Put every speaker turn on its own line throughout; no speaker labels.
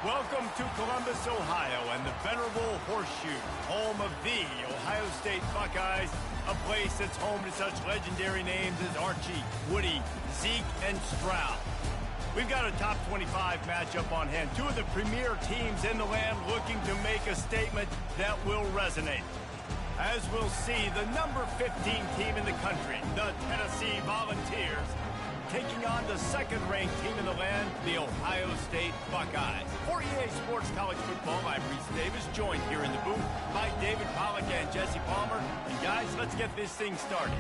Welcome to Columbus, Ohio, and the venerable Horseshoe, home of the Ohio State Buckeyes, a place that's home to such legendary names as Archie, Woody, Zeke, and Stroud. We've got a top 25 matchup on hand. Two of the premier teams in the land looking to make a statement that will resonate. As we'll see, the number 15 team in the country, the Tennessee Volunteers, taking on the second-ranked team in the land, the Ohio State Buckeyes. For EA Sports College Football, I'm Reese Davis, joined here in the booth by David Pollack and Jesse Palmer. And guys, let's get this thing started.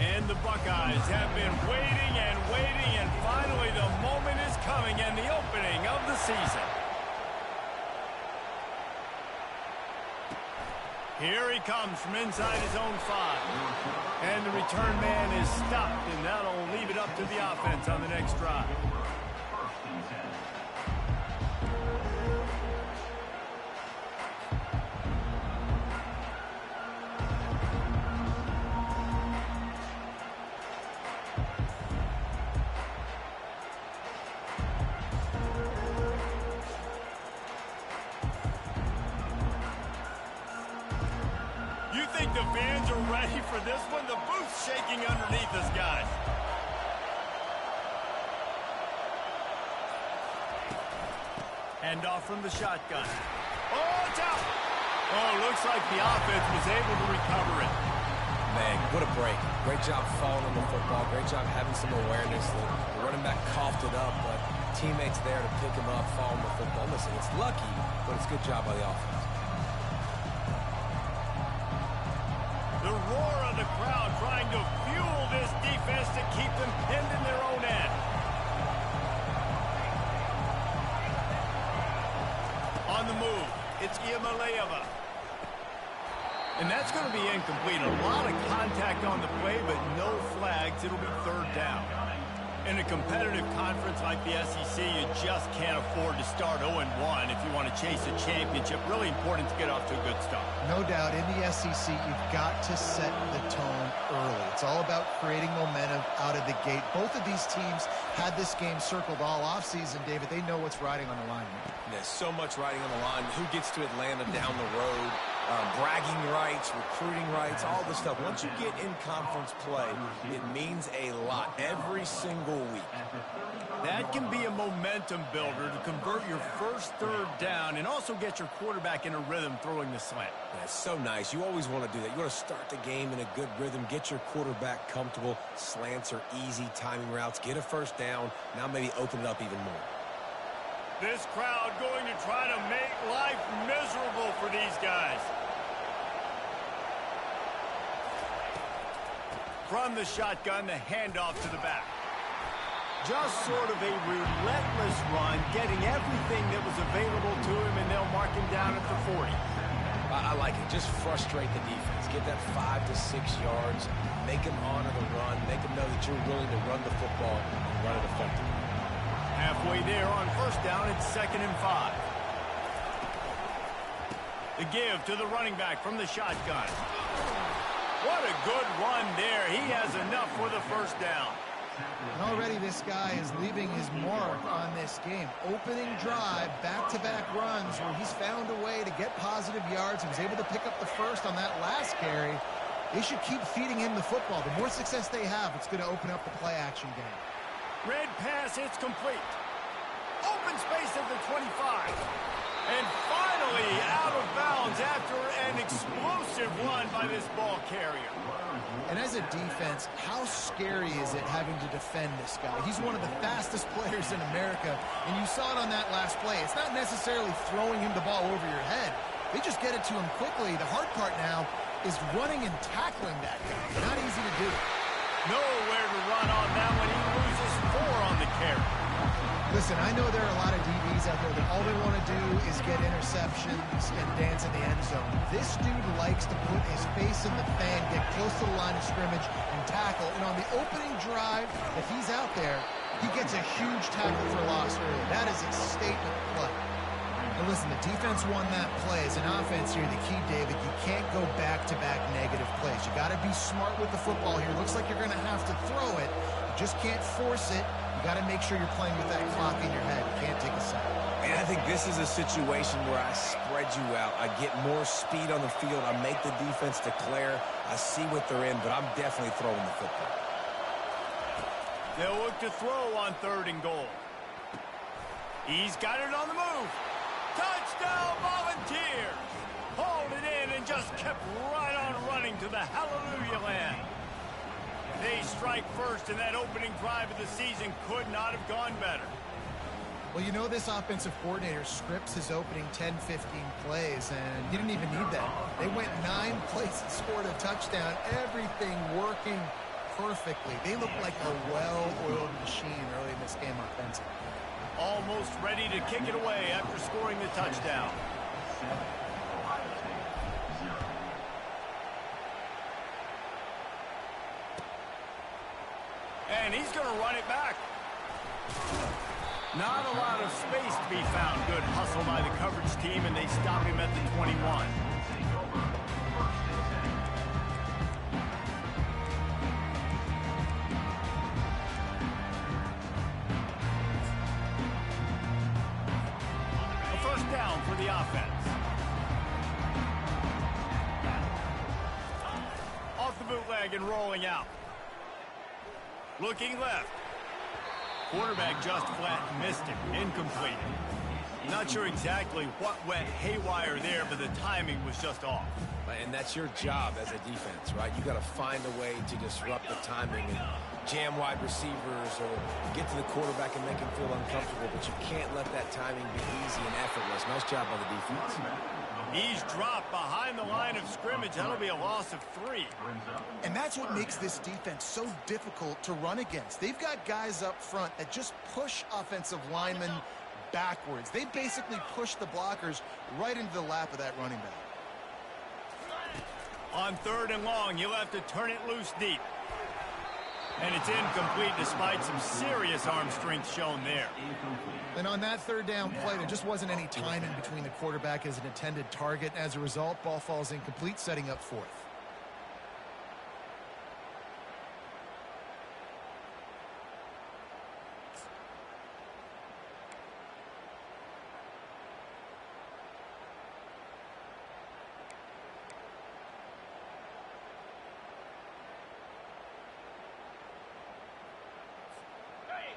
And the Buckeyes have been waiting, and finally the moment is coming and the opening of the season. Here he comes from inside his own 5. And the return man is stopped, and that'll leave it up to the offense on the next drive. The fans are ready for this one. The booth's shaking underneath us, guys. Handoff from the shotgun. Oh, it's out. Oh, looks like the offense was able to recover it.
Man, what a break. Great job falling on the football. Great job having some awareness. The running back coughed it up, but teammates there to pick him up, fall on the football. Listen, it's lucky, but it's a good job by the offense.
The roar of the crowd trying to fuel this defense to keep them pinned in their own end. On the move, it's Iamaleava. And that's going to be incomplete. A lot of contact on the play, but no flags. It'll be third down. In a competitive conference like the SEC, you just can't afford to start 0-1 if you want to chase a championship. Really important to get off to a good start.
No doubt, in the SEC, you've got to set the tone early. It's all about creating momentum out of the gate. Both of these teams had this game circled all offseason, David. They know what's riding on the line.
There's so much riding on the line. Who gets to Atlanta down the road? Bragging rights, recruiting rights, all this stuff. Once you get in conference play, it means a lot every single week.
That can be a momentum builder to convert your first third down and also get your quarterback in a rhythm throwing the slant.
That's so nice. You always want to do that. You want to start the game in a good rhythm, get your quarterback comfortable. Slants are easy, timing routes, get a first down. Now maybe open it up even more.
This crowd going to try to make life miserable for these guys. From the shotgun, the handoff to the back. Just sort of a relentless run, getting everything that was available to him, and they'll mark him down at the 40.
I like it. Just frustrate the defense. Get that 5 to 6 yards. Make them honor the run. Make them know that you're willing to run the football and run it effectively.
Halfway there on first down, it's 2nd and 5. The give to the running back from the shotgun. What a good run there. He has enough for the first down.
And already this guy is leaving his mark on this game. Opening drive, back-to-back runs where he's found a way to get positive yards. He was able to pick up the first on that last carry. They should keep feeding him the football. The more success they have, it's going to open up the play-action game.
Red pass, it's complete. Open space at the 25. And finally out of bounds after an explosive run by this ball carrier.
And as a defense, how scary is it having to defend this guy? He's one of the fastest players in America, and you saw it on that last play. It's not necessarily throwing him the ball over your head. They just get it to him quickly. The hard part now is running and tackling that guy. Not easy to do.
Nowhere to run on that one. He loses 4 on the carry.
Listen, I know there are a lot of DBs out there that all they want to do is get interceptions and dance in the end zone. This dude likes to put his face in the fan, get close to the line of scrimmage, and tackle. And on the opening drive, if he's out there, he gets a huge tackle for loss early. That is a statement play. And listen, the defense won that play. As an offense here, the key, David, you can't go back-to-back negative plays. You got to be smart with the football here. Looks like you're going to have to throw it. You just can't force it. You got to make sure you're playing with that clock in your head. You can't take a sack.
And I think this is a situation where I spread you out. I get more speed on the field. I make the defense declare. I see what they're in, but I'm definitely throwing the football.
They'll look to throw on 3rd and goal. He's got it on the move. Touchdown, Volunteers! Hauled it in and just kept right on running to the hallelujah land. They strike first, and that opening drive of the season could not have gone better.
Well, you know this offensive coordinator scripts his opening 10, 15 plays, and he didn't even need that. They went 9 plays and scored a touchdown, everything working perfectly. They look like a well-oiled machine early in this game offensively.
Almost ready to kick it away after scoring the touchdown. And he's going to run it back. Not a lot of space to be found. Good hustle by the coverage team, and they stop him at the 21. A first down for the offense. Off the bootleg and rolling out. Looking left. Quarterback just flat missed him. Incomplete. Not sure exactly what went haywire there, but the timing was just off.
And that's your job as a defense, right? You got to find a way to disrupt the timing and jam wide receivers or get to the quarterback and make him feel uncomfortable, but you can't let that timing be easy and effortless. Nice job by the defense.
He's dropped behind the line of scrimmage. That'll be a loss of 3.
And that's what makes this defense so difficult to run against. They've got guys up front that just push offensive linemen backwards. They basically push the blockers right into the lap of that running back.
On 3rd and long, you'll have to turn it loose deep. And it's incomplete despite some serious arm strength shown there.
And on that 3rd down play, there just wasn't any timing between the quarterback as an intended target. As a result, ball falls incomplete, setting up 4th.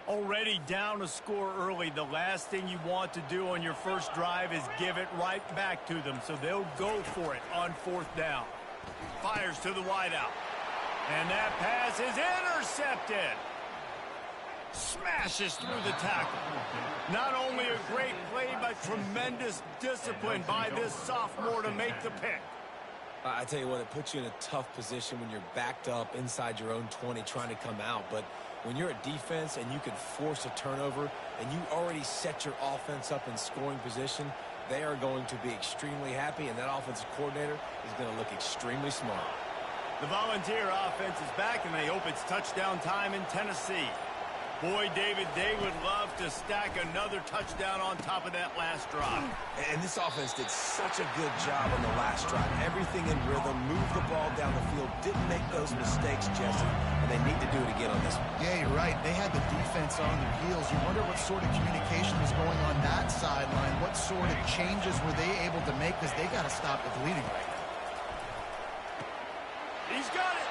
Already down a score early. The last thing you want to do on your first drive is give it right back to them, so they'll go for it on 4th down. Fires to the wideout. And that pass is intercepted. Smashes through the tackle. Not only a great play, but tremendous discipline by this sophomore to make the pick.
I tell you what, it puts you in a tough position when you're backed up inside your own 20 trying to come out. But when you're a defense and you can force a turnover and you already set your offense up in scoring position, they are going to be extremely happy, and that offensive coordinator is going to look extremely smart.
The Volunteer offense is back, and they hope it's touchdown time in Tennessee. Boy, David, they would love to stack another touchdown on top of that last drive.
And this offense did such a good job on the last drive. Everything in rhythm, moved the ball down the field, didn't make those mistakes, Jesse, and they need to do it again on this one.
Yeah, you're right. They had the defense on their heels. You wonder what sort of communication was going on that sideline. What sort of changes were they able to make, because they got to stop the bleeding right now.
He's got it,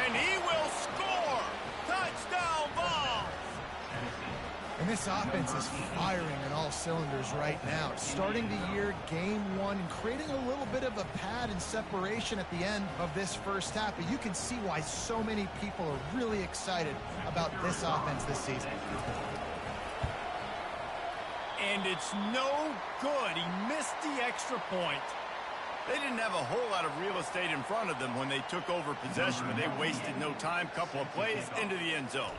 and he will score. Touchdown ball.
And this offense is firing on all cylinders right now. Starting the year, game 1, and creating a little bit of a pad and separation at the end of this first half. But you can see why so many people are really excited about this offense this season.
And it's no good. He missed the extra point. They didn't have a whole lot of real estate in front of them when they took over possession, but they wasted no time. Couple of plays into the end zone.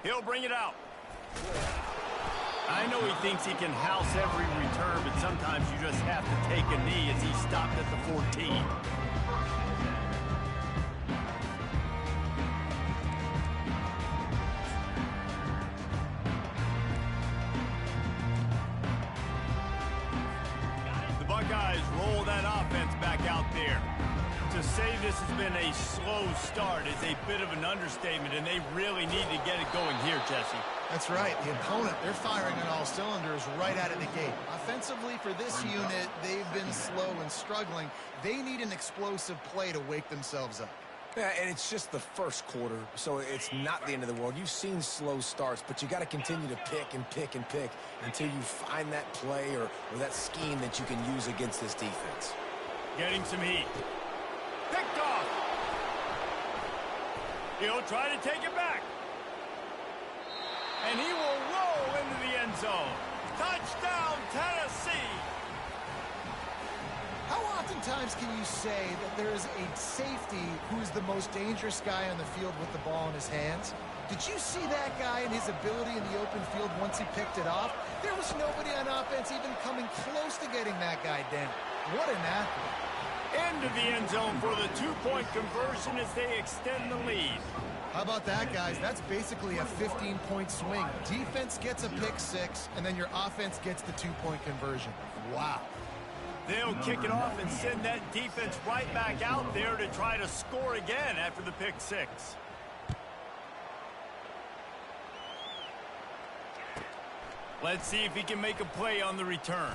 He'll bring it out. I know he thinks he can house every return, but sometimes you just have to take a knee as he stopped at the 14. The Buckeyes roll that offense back out there. To say this has been a slow start is a bit of an understatement, and they really need to get it going here, Jesse.
That's right. The opponent, they're firing on all cylinders right out of the gate. Offensively, for this unit, they've been slow and struggling. They need an explosive play to wake themselves up.
Yeah, and it's just the first quarter, so it's not the end of the world. You've seen slow starts, but you got to continue to pick and pick and pick until you find that play or that scheme that you can use against this defense.
Getting some heat. Picked off. He'll try to take it back. And he will roll into the end zone. Touchdown, Tennessee.
How oftentimes can you say that there is a safety who is the most dangerous guy on the field with the ball in his hands? Did you see that guy and his ability in the open field once he picked it off? There was nobody on offense even coming close to getting that guy down. What an athlete.
Into the end zone for the two-point conversion as they extend the lead.
How about that, guys? That's basically a 15-point swing. Defense gets a pick six, and then your offense gets the two-point conversion. Wow.
They'll kick it off and send that defense right back out there to try to score again after the pick six. Let's see if he can make a play on the return.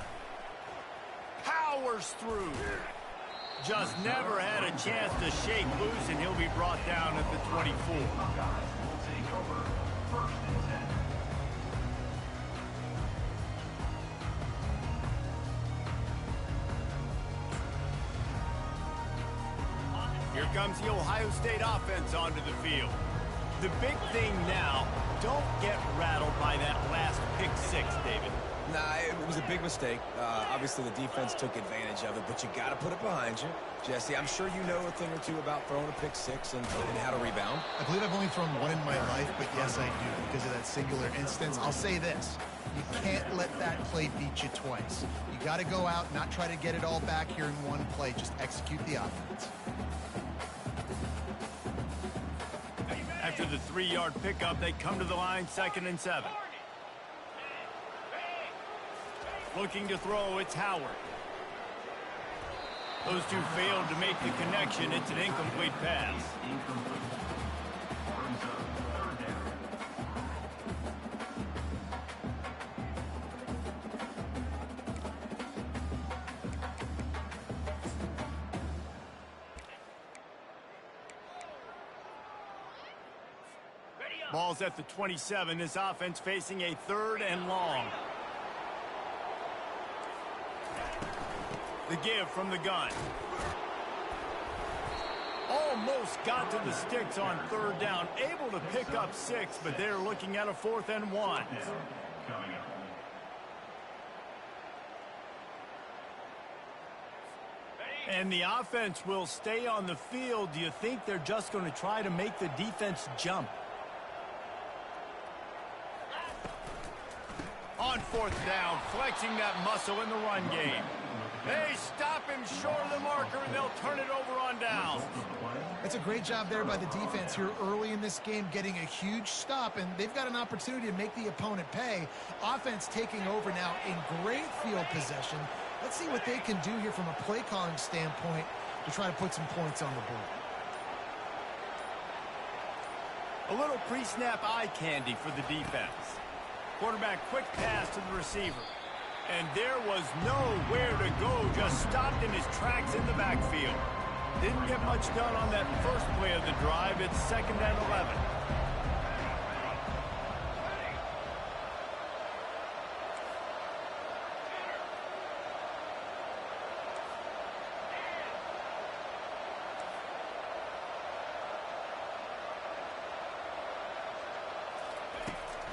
Powers through. Just never had a chance to shake loose, and he'll be brought down at the 24. Here comes the Ohio State offense onto the field. The big thing now, don't get rattled by that last pick six, David.
Nah, it was a big mistake. Obviously, the defense took advantage of it, but you got to put it behind you. Jesse, I'm sure you know a thing or two about throwing a pick six and how to rebound.
I believe I've only thrown one in my life, but yes, I do, because of that singular instance. I'll say this. You can't let that play beat you twice. You got to go out, not try to get it all back here in one play. Just execute the offense.
After the 3-yard pickup, they come to the line, 2nd and 7. Looking to throw, it's Howard. Those two failed to make the connection. It's an incomplete pass. Ball's at the 27. This offense facing a 3rd and long. The give from the gun. Almost got to the sticks on 3rd down. Able to pick up 6, but they're looking at a 4th and 1. And the offense will stay on the field. Do you think they're just going to try to make the defense jump? On 4th down, flexing that muscle in the run game. They stop him short of the marker, and they'll turn it over on down.
It's a great job there by the defense here early in this game, getting a huge stop, and they've got an opportunity to make the opponent pay. Offense taking over now in great field possession. Let's see what they can do here from a play-calling standpoint to try to put some points on the board.
A little pre-snap eye candy for the defense. Quarterback quick pass to the receiver. And there was nowhere to go, just stopped in his tracks in the backfield. Didn't get much done on that first play of the drive. It's 2nd and 11.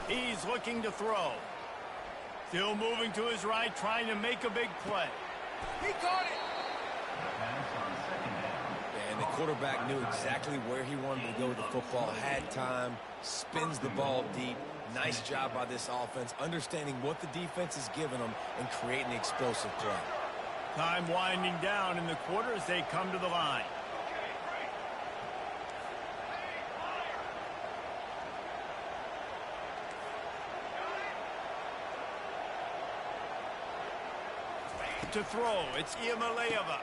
He's looking to throw. Still moving to his right, trying to make a big play. He caught it!
And they quarterback knew exactly where he wanted to go with the football, had time, spins the ball deep. Nice job by this offense, understanding what the defense is giving them and creating explosive play.
Time winding down in the quarter as they come to the line. To throw, it's Iamaleava.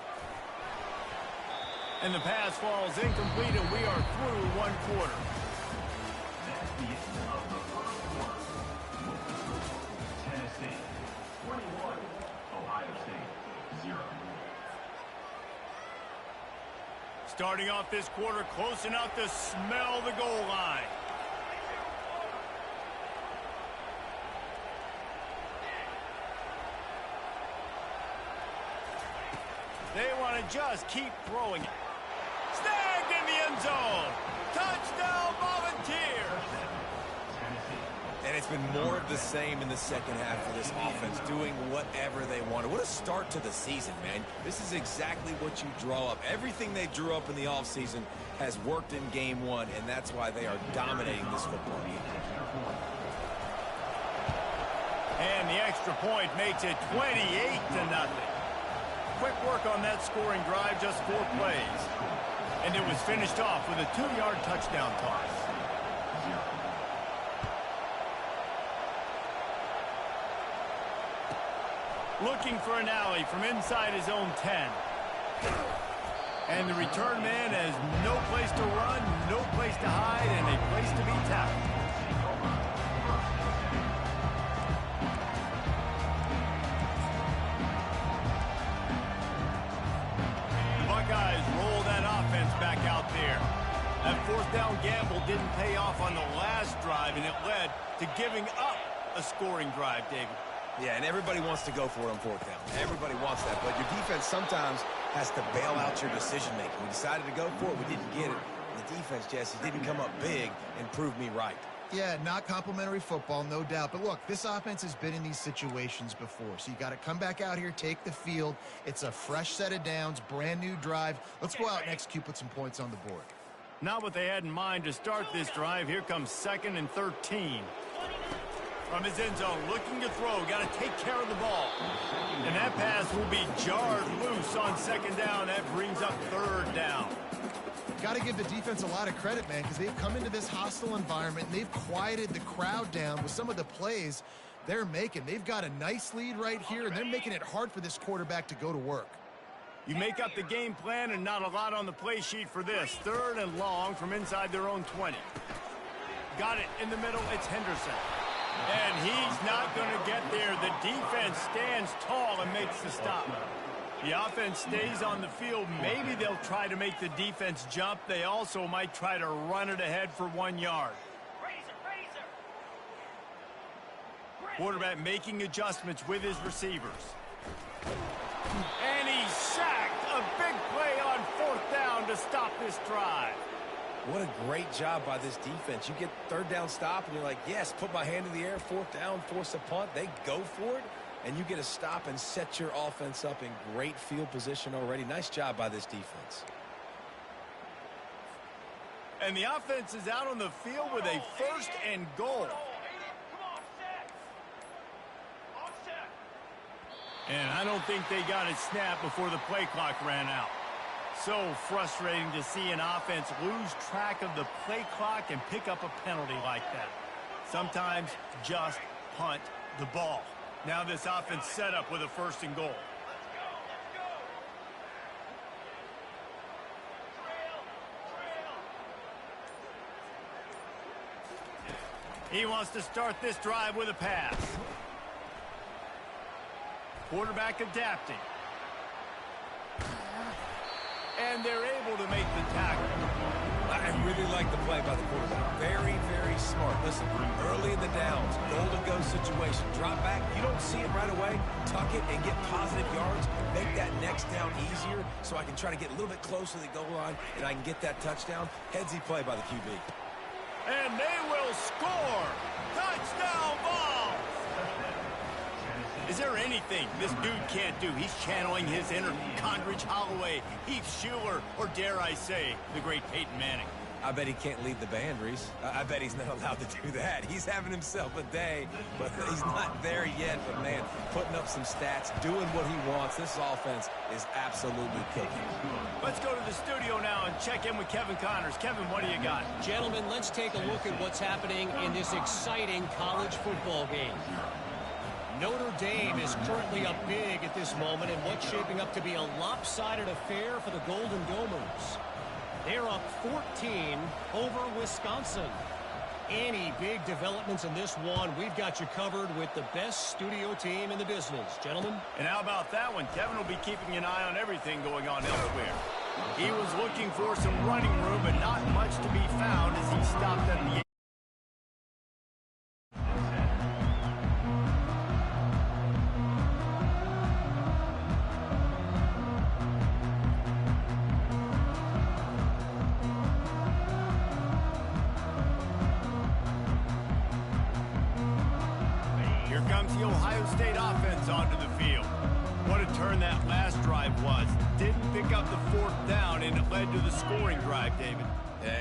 And the pass falls incomplete, and we are through one quarter.
Tennessee 21, Ohio State 0.
Starting off this quarter close enough to smell the goal line. They want to just keep throwing it. Snagged in the end zone. Touchdown, Volunteers.
And it's been more of the same in the second half for this offense, doing whatever they wanted. What a start to the season, man. This is exactly what you draw up. Everything they drew up in the offseason has worked in game one, and that's why they are dominating this football game.
And the extra point makes it 28-0. Quick work on that scoring drive, just 4 plays. And it was finished off with a 2-yard touchdown toss. Looking for an alley from inside his own 10. And the return man has no place to run, no place to hide, and a place to be tackled. Buckeyes roll that offense back out there. That fourth down gamble didn't pay off on the last drive, and it led to giving up a scoring drive, David.
Yeah, and everybody wants to go for it on fourth down. Everybody wants that, but your defense sometimes has to bail out your decision-making. We decided to go for it. We didn't get it. And the defense, Jesse, didn't come up big and prove me right.
Yeah, not complimentary football, no doubt. But look, this offense has been in these situations before. So you got to come back out here, take the field. It's a fresh set of downs, brand new drive. Let's go out and execute, put some points on the board.
Not what they had in mind to start this drive. Here comes 2nd and 13. From his end zone, looking to throw. Got to take care of the ball. And that pass will be jarred loose on 2nd down. That brings up 3rd down.
Got to give the defense a lot of credit, man, because they've come into this hostile environment and they've quieted the crowd down with some of the plays they're making. They've got a nice lead right here, and they're making it hard for this quarterback to go to work.
You make up the game plan and not a lot on the play sheet for this. 3rd and long from inside their own 20. Got it in the middle. It's Henderson. And he's not going to get there. The defense stands tall and makes the stop. The offense stays on the field. Maybe they'll try to make the defense jump. They also might try to run it ahead for 1 yard. Quarterback making adjustments with his receivers. And he's sacked. A big play on 4th down to stop this drive.
What a great job by this defense. You get 3rd down stop, and you're like, yes, put my hand in the air, 4th down, force a punt. They go for it, and you get a stop and set your offense up in great field position already. Nice job by this defense.
And the offense is out on the field with a 1st and goal. And I don't think they got it snapped before the play clock ran out. So frustrating to see an offense lose track of the play clock and pick up a penalty like that. Sometimes just punt the ball. Now this offense set up with a 1st and goal. He wants to start this drive with a pass. Quarterback adapting. And they're able to make the tackle.
I really like the play by the quarterback. Very, very smart. Listen, early in the downs, goal-to-go situation. Drop back. You don't see it right away. Tuck it and get positive yards. Make that next down easier so I can try to get a little bit closer to the goal line and I can get that touchdown. Headsy play by the QB.
And they will score. Touchdown ball. Is there anything this dude can't do? He's channeling his inner Condridge Holloway, Heath Schuler, or dare I say, the great Peyton Manning.
I bet he can't lead the band, Reese. I bet he's not allowed to do that. He's having himself a day, but he's not there yet. But, man, putting up some stats, doing what he wants. This offense is absolutely cooking.
Let's go to the studio now and check in with Kevin Connors. Kevin, what do you got?
Gentlemen, let's take a look at what's happening in this exciting college football game. Notre Dame is currently up big at this moment in what's shaping up to be a lopsided affair for the Golden Domers. They're up 14 over Wisconsin. Any big developments in this one, we've got you covered with the best studio team in the business. Gentlemen?
And how about that one? Kevin will be keeping an eye on everything going on elsewhere. He was looking for some running room, but not much to be found as he stopped at the the Ohio State offense onto the field. What a turn that last drive was. Didn't pick up the fourth down, and it led to the scoring drive, David.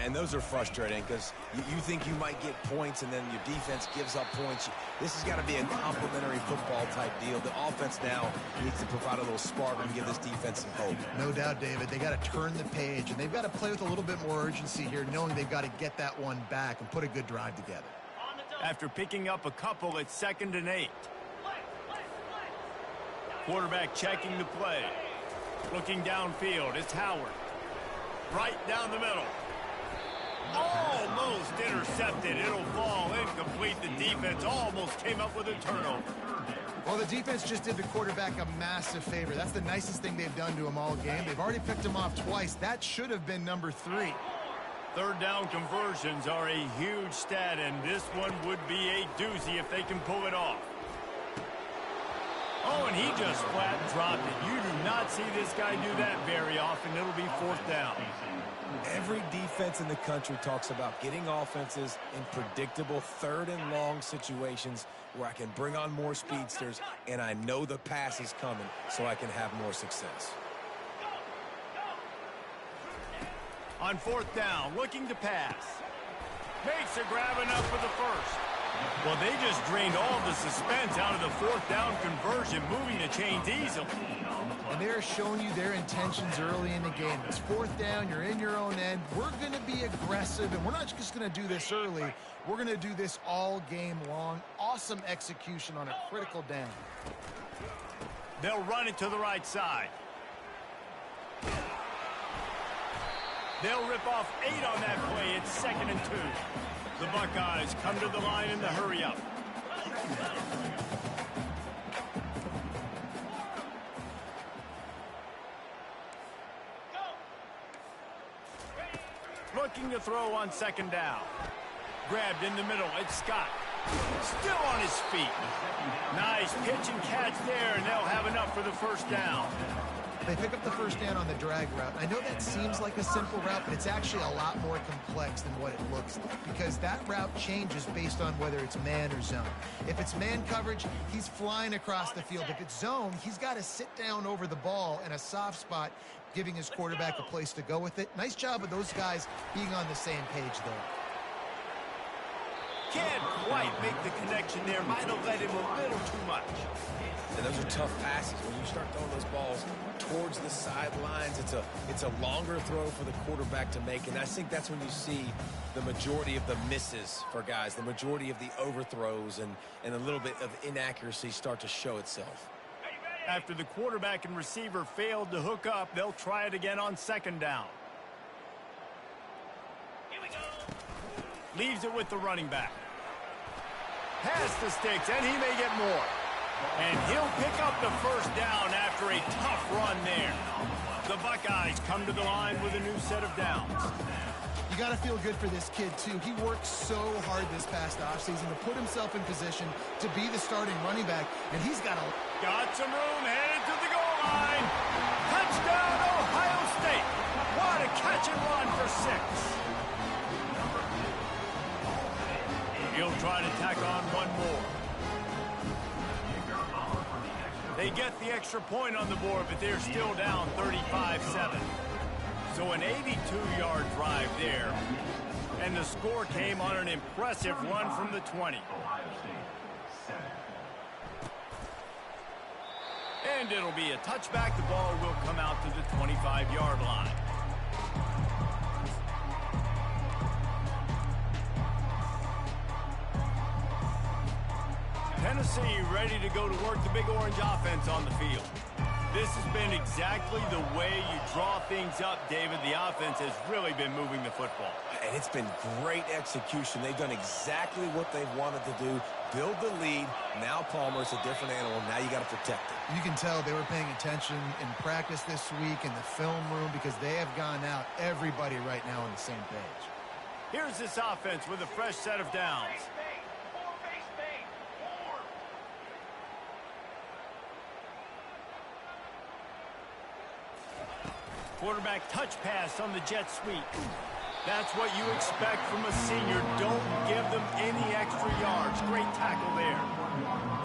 And those are frustrating because you think you might get points, and then your defense gives up points. This has got to be a complementary football type deal. The offense now needs to provide a little spark and give this defense some hope.
No doubt, David. They got to turn the page, and they've got to play with a little bit more urgency here, knowing they've got to get that one back and put a good drive together.
After picking up a couple, it's 2nd and 8. Quarterback checking the play. Looking downfield, it's Howard. Right down the middle. Almost intercepted. It'll fall incomplete. The defense almost came up with a turnover.
Well, the defense just did the quarterback a massive favor. That's the nicest thing they've done to him all game. They've already picked him off twice. That should have been number 3.
Third down conversions are a huge stat, and this one would be a doozy if they can pull it off. Oh, and he just flat dropped it. You do not see this guy do that very often. It'll be 4th down.
Every defense in the country talks about getting offenses in predictable 3rd and long situations where I can bring on more speedsters, and I know the pass is coming so I can have more success.
On 4th down, looking to pass. Makes a grab enough for the first. Well, they just drained all the suspense out of the 4th down conversion, moving the chains easily.
And they're showing you their intentions early in the game. It's 4th down, you're in your own end. We're going to be aggressive, and we're not just going to do this early. We're going to do this all game long. Awesome execution on a critical down.
They'll run it to the right side. They'll rip off 8 on that play. It's 2nd and 2. The Buckeyes come to the line in the hurry-up. Looking to throw on 2nd down. Grabbed in the middle. It's Scott. Still on his feet. Nice pitch and catch there, and they'll have enough for the 1st down.
They pick up the 1st down on the drag route. I know that seems like a simple route, but it's actually a lot more complex than what it looks like because that route changes based on whether it's man or zone. If it's man coverage, he's flying across the field. If it's zone, he's got to sit down over the ball in a soft spot, giving his quarterback a place to go with it. Nice job of those guys being on the same page there.
Can't quite make the connection there. Might have led him a little too much.
And those are tough passes. When you start throwing those balls towards the sidelines, it's a longer throw for the quarterback to make. And I think that's when you see the majority of the misses for guys, the majority of the overthrows and a little bit of inaccuracy start to show itself.
After the quarterback and receiver failed to hook up, they'll try it again on 2nd down. Here we go. Leaves it with the running back. Pass the sticks, and he may get more. And he'll pick up the 1st down after a tough run there. The Buckeyes come to the line with a new set of downs.
You got to feel good for this kid, too. He worked so hard this past offseason to put himself in position to be the starting running back, and he's got
some room, headed to the goal line. Touchdown, Ohio State. What a catch and run for 6. He'll try to tack on one more. They get the extra point on the board, but they're still down 35-7. So an 82-yard drive there. And the score came on an impressive run from the 20.
Ohio State, 7.
And it'll be a touchback. The ball will come out to the 25-yard line. Tennessee ready to go to work the Big Orange offense on the field. This has been exactly the way you draw things up, David. The offense has really been moving the football.
And it's been great execution. They've done exactly what they've wanted to do. Build the lead. Now Palmer's a different animal. Now you got to protect it.
You can tell they were paying attention in practice this week in the film room because they have gone out, everybody right now on the same page.
Here's this offense with a fresh set of downs. Quarterback touch pass on the jet sweep. That's what you expect from a senior. Don't give them any extra yards. Great tackle there.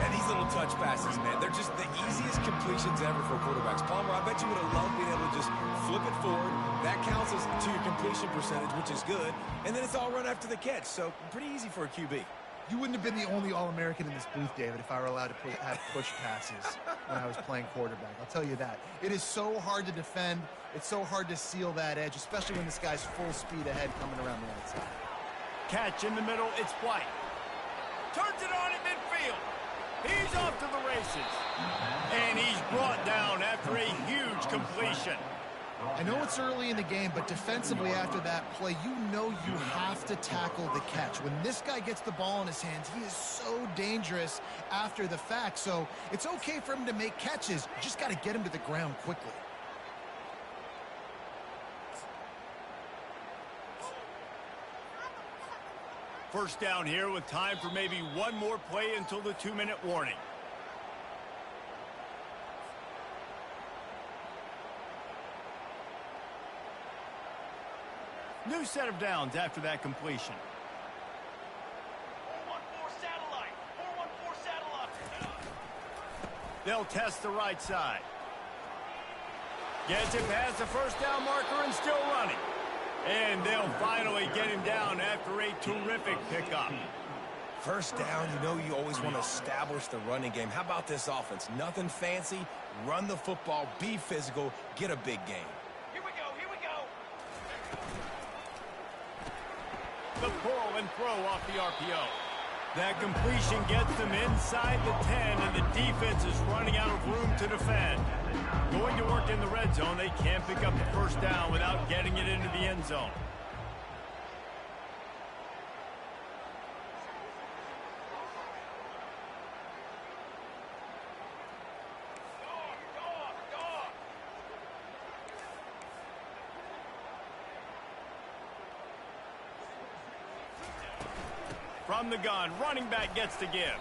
And these little touch passes, man, they're just the easiest completions ever for quarterbacks. Palmer, I bet you would have loved being able to just flip it forward. That counts as to your completion percentage, which is good. And then it's all run after the catch. So pretty easy for a QB.
You wouldn't have been the only All-American in this booth, David, if I were allowed to have push passes when I was playing quarterback. I'll tell you that. It is so hard to defend. It's so hard to seal that edge, especially when this guy's full speed ahead coming around the outside.
Catch in the middle. It's White. Turns it on in midfield. He's off to the races. And he's brought down after a huge completion.
I know it's early in the game, but defensively after that play, you know you have to tackle the catch. When this guy gets the ball in his hands, he is so dangerous after the fact. So it's okay for him to make catches. You just got to get him to the ground quickly.
First down here with time for maybe one more play until the 2-minute warning. New set of downs after that completion.
414 satellite. 414 satellite.
They'll test the right side. Gets it past the first down marker and still running. And they'll finally get him down after a terrific pickup.
First down, you know you always want to establish the running game. How about this offense? Nothing fancy. Run the football, be physical, get a big gain.
Here we go. Here we go.
The pull and throw off the RPO. That completion gets them inside the 10, and the defense is running out of room to defend. Going to work in the red zone, they can't pick up the first down without getting it into the end zone. From the gun, running back gets to give.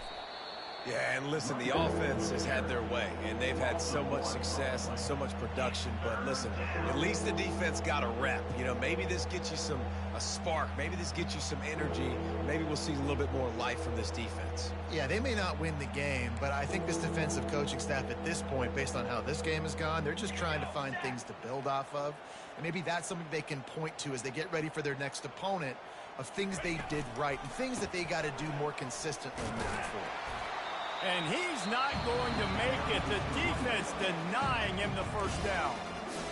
Yeah, and listen, the offense has had their way, and they've had so much success and so much production. But listen, at least the defense got a rep. You know, maybe this gets you a spark. Maybe this gets you some energy. Maybe we'll see a little bit more life from this defense.
Yeah, they may not win the game, but I think this defensive coaching staff at this point, based on how this game has gone, they're just trying to find things to build off of. And maybe that's something they can point to as they get ready for their next opponent, of things they did right and things that they got to do more consistently moving forward.
And he's not going to make it. The defense denying him the first down.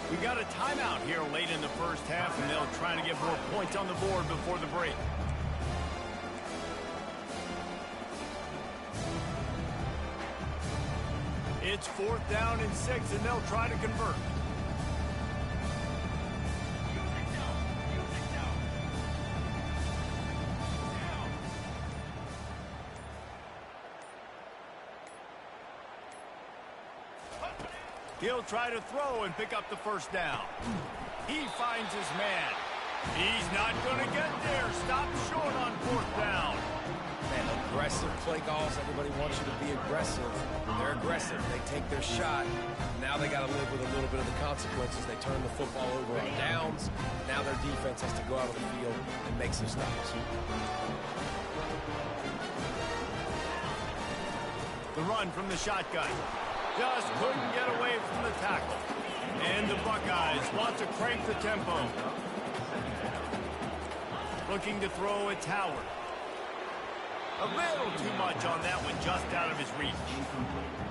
We got a timeout here late in the first half, and they'll try to get more points on the board before the break. It's 4th down and 6, and they'll try to convert. He'll try to throw and pick up the first down. He finds his man. He's not going to get there. Stop short on 4th down.
Man, aggressive play calls. Everybody wants you to be aggressive. They're aggressive. They take their shot. Now they got to live with a little bit of the consequences. They turn the football over on downs. Now their defense has to go out of the field and make some stops.
The run from the shotgun. Just couldn't get away from the tackle. And the Buckeyes want to crank the tempo. Looking to throw, it's Howard. A little too much on that one, just out of his reach.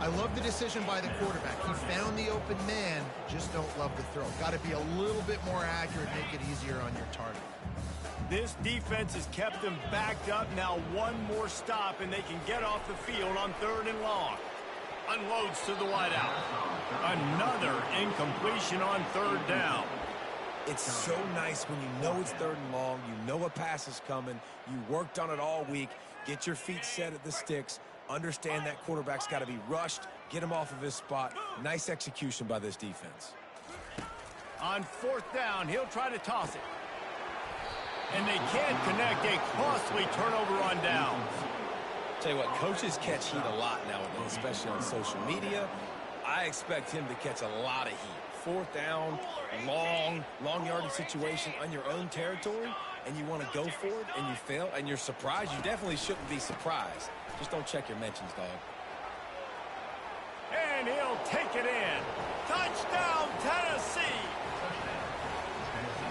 I love the decision by the quarterback. He found the open man, just don't love the throw. Got to be a little bit more accurate, make it easier on your target.
This defense has kept them backed up. Now one more stop, and they can get off the field on 3rd and long. Unloads to the wideout. Another incompletion on 3rd down.
It's so nice when you know it's 3rd and long, you know a pass is coming, you worked on it all week, get your feet set at the sticks, understand that quarterback's got to be rushed, get him off of his spot. Nice execution by this defense.
On 4th down, he'll try to toss it. And they can't connect. A costly turnover on downs.
Tell you what, coaches catch heat a lot nowadays, especially on social media. I expect him to catch a lot of heat. 4th down, long yardage situation on your own territory, and you want to go for it, and you fail, and you're surprised. You definitely shouldn't be surprised. Just don't check your mentions, dog.
And he'll take it in. Touchdown, Tennessee!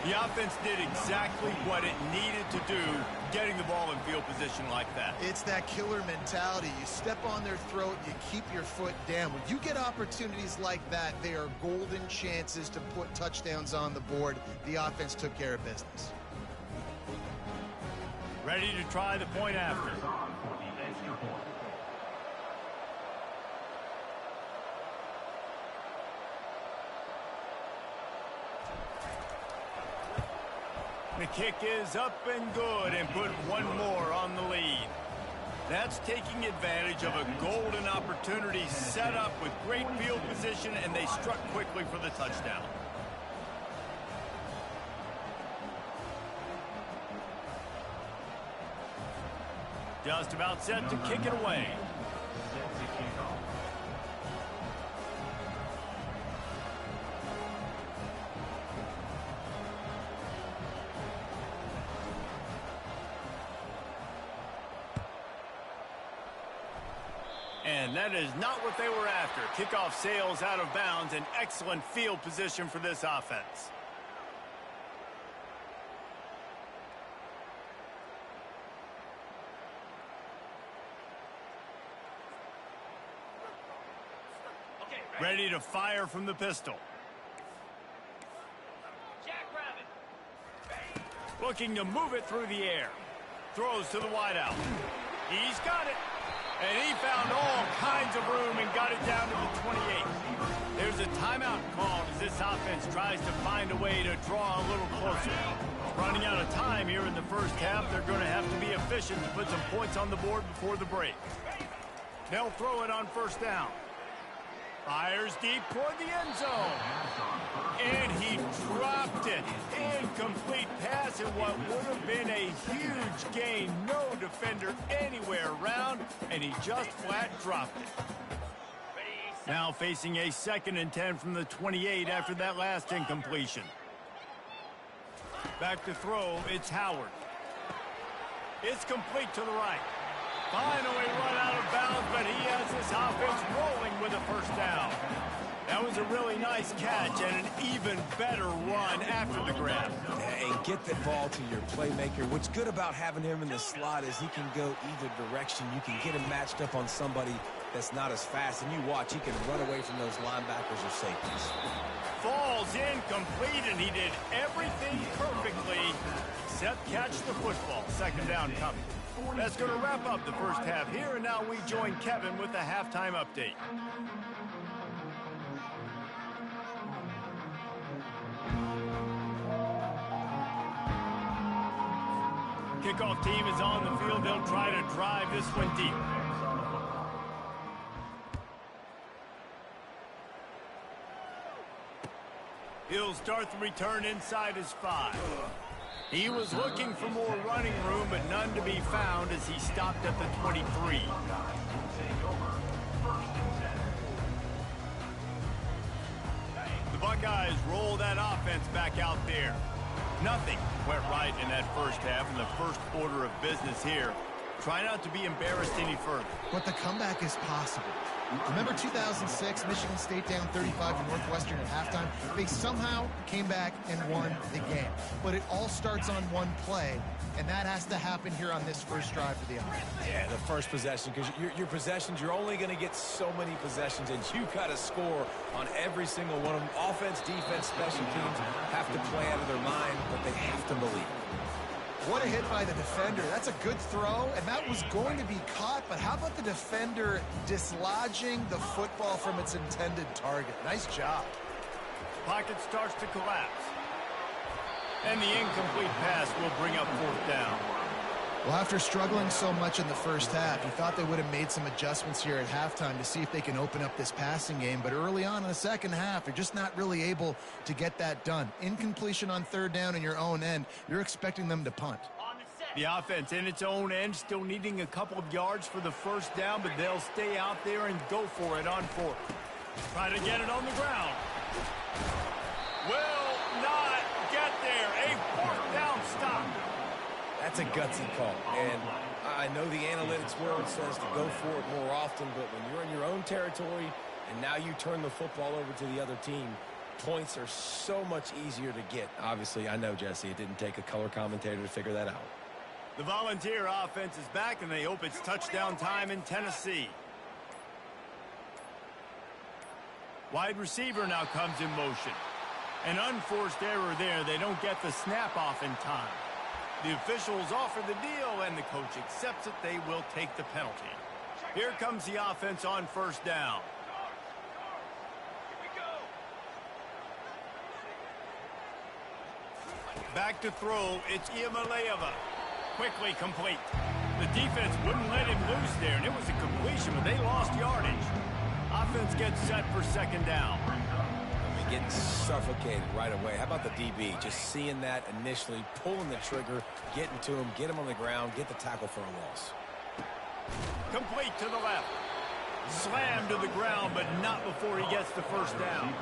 The offense did exactly what it needed to do, getting the ball in field position like that.
It's that killer mentality. You step on their throat, you keep your foot down. When you get opportunities like that, they are golden chances to put touchdowns on the board. The offense took care of business.
Ready to try the point after. The kick is up and good, and put one more on the lead. That's taking advantage of a golden opportunity set up with great field position, and they struck quickly for the touchdown. Just about set to kick it away. And that is not what they were after. Kickoff sails out of bounds, and excellent field position for this offense. Ready to fire from the pistol.
Jackrabbit.
Looking to move it through the air. Throws to the wideout. He's got it. And he found all kinds of room and got it down to the 28. There's a timeout called as this offense tries to find a way to draw a little closer. Running out of time here in the first half, they're going to have to be efficient to put some points on the board before the break. They'll throw it on 1st down. Fires deep toward the end zone. And he dropped it. Incomplete pass in what would have been a huge gain. No defender anywhere around, and he just flat dropped it. Now facing a 2nd and 10 from the 28 after that last incompletion. Back to throw, it's Howard. It's complete to the right. Finally run out of bounds, but he has this offense rolling with a 1st down. That was a really nice catch and an even better run after the grab.
And get the ball to your playmaker. What's good about having him in the slot is he can go either direction. You can get him matched up on somebody that's not as fast, and you watch, he can run away from those linebackers or safeties.
Falls incomplete, and he did everything perfectly except catch the football. 2nd down coming. That's going to wrap up the first half here, and now we join Kevin with the halftime update. Kickoff team is on the field. They'll try to drive this one deep. He'll start the return inside his 5. He was looking for more running room, but none to be found as he stopped at the 23. The Buckeyes roll that offense back out there. Nothing went right in that first half, in the first order of business here. Try not to be embarrassed any further.
But the comeback is possible. Remember 2006, Michigan State down 35 to Northwestern at halftime? They somehow came back and won the game. But it all starts on one play, and that has to happen here on this first drive for the offense.
Yeah, the first possession, because your possessions, you're only going to get so many possessions, and you got to score on every single one of them. Offense, defense, special teams have to play out of their mind, but they have to believe.
What a hit by the defender. That's a good throw, and that was going to be caught, but how about the defender dislodging the football from its intended target? Nice job.
Pocket starts to collapse. And the incomplete pass will bring up fourth down.
Well, after struggling so much in the first half, you thought they would have made some adjustments here at halftime to see if they can open up this passing game. But early on in the second half, they're just not really able to get that done. Incompletion on third down in your own end, you're expecting them to punt.
The offense in its own end still needing a couple of yards for the first down, but they'll stay out there and go for it on fourth. Try to get it on the ground. Will not get there. A fourth down stop.
That's a gutsy call, and I know the analytics world says to go for it more often, but when you're in your own territory and now you turn the football over to the other team, points are so much easier to get. Obviously, I know, Jesse, it didn't take a color commentator to figure that out.
The Volunteer offense is back, and they hope it's touchdown time in Tennessee. Wide receiver now comes in motion. An unforced error there. They don't get the snap off in time. The officials offer the deal, and the coach accepts it. They will take the penalty. Here comes the offense on first down. Back to throw. It's Iamaleava. Quickly complete. The defense wouldn't let him loose there, and it was a completion, but they lost yardage. Offense gets set for second down.
Getting suffocated right away. How about the DB? Just seeing that initially, pulling the trigger, getting to him, get him on the ground, get the tackle for a loss.
Complete to the left. Slammed to the ground, but not before he gets the first down.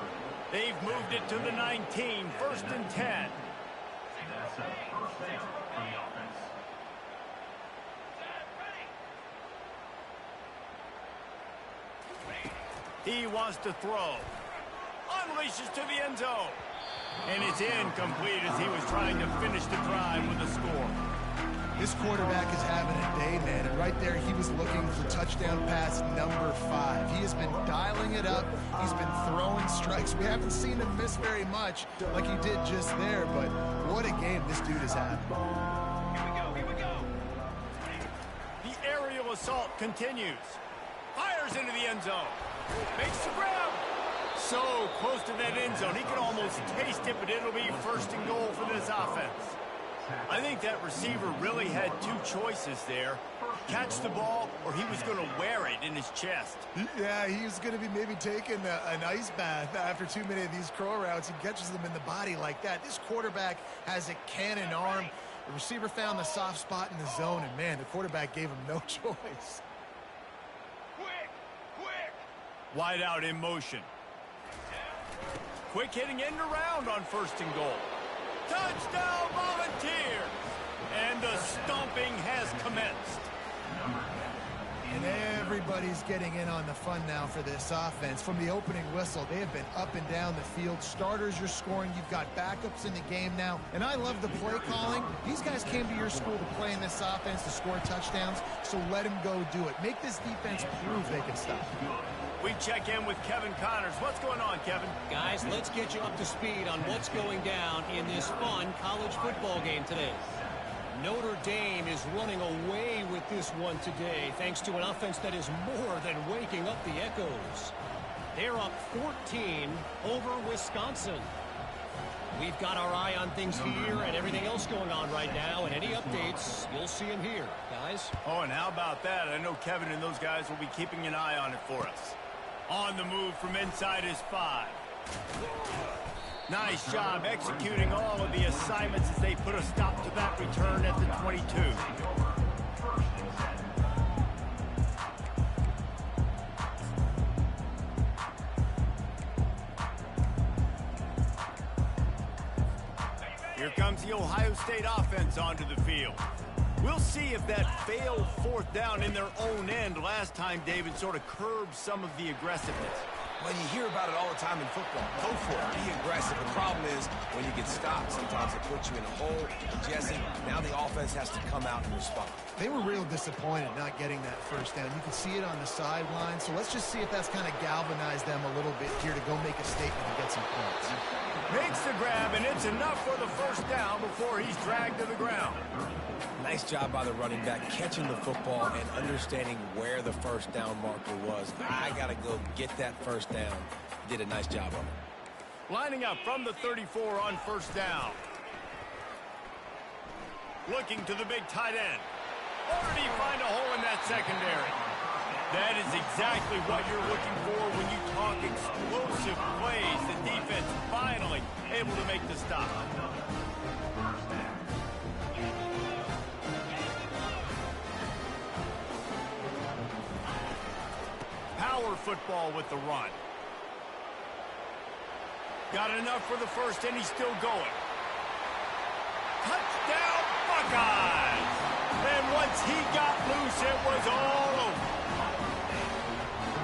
They've moved it to the 19, first and 10.
That's a first down for the offense.
He wants to throw. Unleashes to the end zone. And it's incomplete as he was trying to finish the drive with a score.
This quarterback is having a day, man. And right there, he was looking for touchdown pass number 5. He has been dialing it up. He's been throwing strikes. We haven't seen him miss very much like he did just there. But what a game this dude is having.
Here we go.
The aerial assault continues. Fires into the end zone. Makes the grab. So close to that end zone. He can almost taste it, but it'll be first and goal for this offense. I think that receiver really had two choices there. Catch the ball, or he was going to wear it in his chest.
Yeah, he was going to be maybe taking an ice bath after too many of these crow routes. He catches them in the body like that. This quarterback has a cannon arm. The receiver found the soft spot in the zone, and, man, the quarterback gave him no choice.
Quick!
Wide out in motion. Quick hitting end around on first and goal. Touchdown, Volunteers! And the stomping has commenced.
And everybody's getting in on the fun now for this offense. From the opening whistle, they have been up and down the field. Starters are scoring. You've got backups in the game now. And I love the play calling. These guys came to your school to play in this offense to score touchdowns, so let them go do it. Make this defense prove they can stop.
We check in with Kevin Connors. What's going on, Kevin?
Guys, let's get you up to speed on what's going down in this fun college football game today. Notre Dame is running away with this one today, thanks to an offense that is more than waking up the echoes. They're up 14 over Wisconsin. We've got our eye on things here and everything else going on right now, and any updates, you'll see them here, guys.
Oh, and how about that? I know Kevin and those guys will be keeping an eye on it for us. On the move from inside his 5. Nice job executing all of the assignments as they put a stop to that return at the 22. Here comes the Ohio State offense onto the field. We'll see if that failed fourth down in their own end last time, David, sort of curbed some of the aggressiveness.
Well, you hear about it all the time in football. Go for it. Be aggressive. The problem is when you get stopped, sometimes it puts you in a hole. Jesse, now the offense has to come out and respond.
They were real disappointed not getting that first down. You can see it on the sideline. So let's just see if that's kind of galvanized them a little bit here to go make a statement and get some points.
Makes the grab, and it's enough for the first down before he's dragged to the ground.
Nice job by the running back catching the football and understanding where the first down marker was. I got to go get that first down. Did a nice job of it.
Lining up from the 34 on first down. Looking to the big tight end. Or did he find a hole in that secondary? That is exactly what you're looking for when you talk explosive plays. The defense finally able to make the stop. Power football with the run. Got enough for the first, and he's still going. Touchdown, Buckeyes! And once he got loose, it was all over.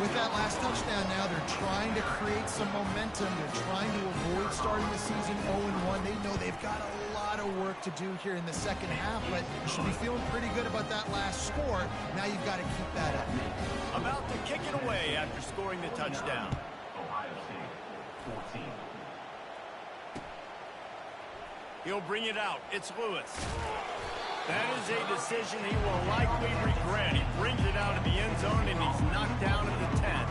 With that last touchdown now, they're trying to create some momentum. They're trying to avoid starting the season 0-1. They know they've got a lot of work to do here in the second half, but you should be feeling pretty good about that last score. Now you've got to keep that up.
About to kick it away after scoring the touchdown.
Ohio State, 14.
He'll bring it out. It's Lewis. That is a decision he will likely regret. He brings it out of the end zone, and he's knocked down at the 10.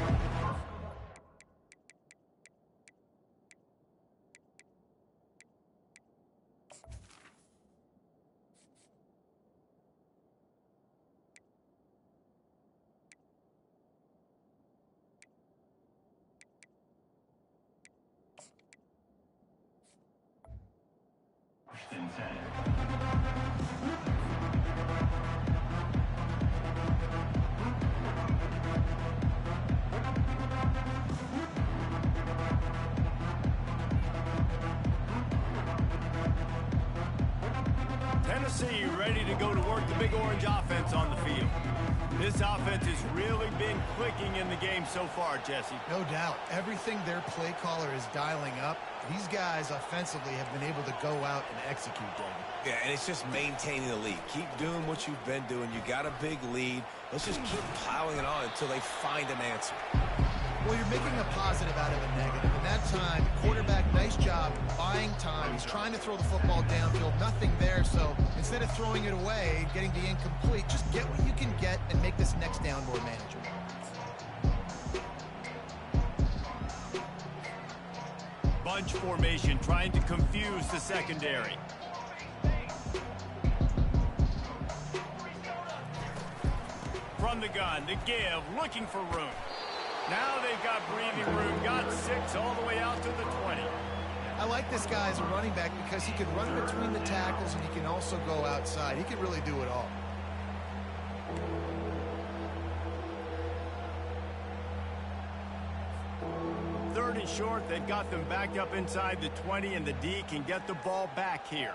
First and 10.
Tennessee ready to go to work the big orange offense on the field. This offense has really been clicking in the game so far, Jesse.
No doubt. Everything their play caller is dialing up, these guys offensively have been able to go out and execute, David.
Yeah, and it's just maintaining the lead. Keep doing what you've been doing. You got a big lead. Let's just keep piling it on until they find an answer.
Well, you're making a positive out of a negative. And that time, quarterback, nice job buying time. He's trying to throw the football downfield. Nothing there. So instead of throwing it away, getting the incomplete, just get what you can get and make this next down more manageable.
Bunch formation trying to confuse the secondary. From the gun, the give, looking for room. Now they've got breathing room, got 6 all the way out to the 20.
I like this guy as a running back because he can run between the tackles and he can also go outside. He can really do it all.
Third and short, they've got them backed up inside the 20, and the D can get the ball back here.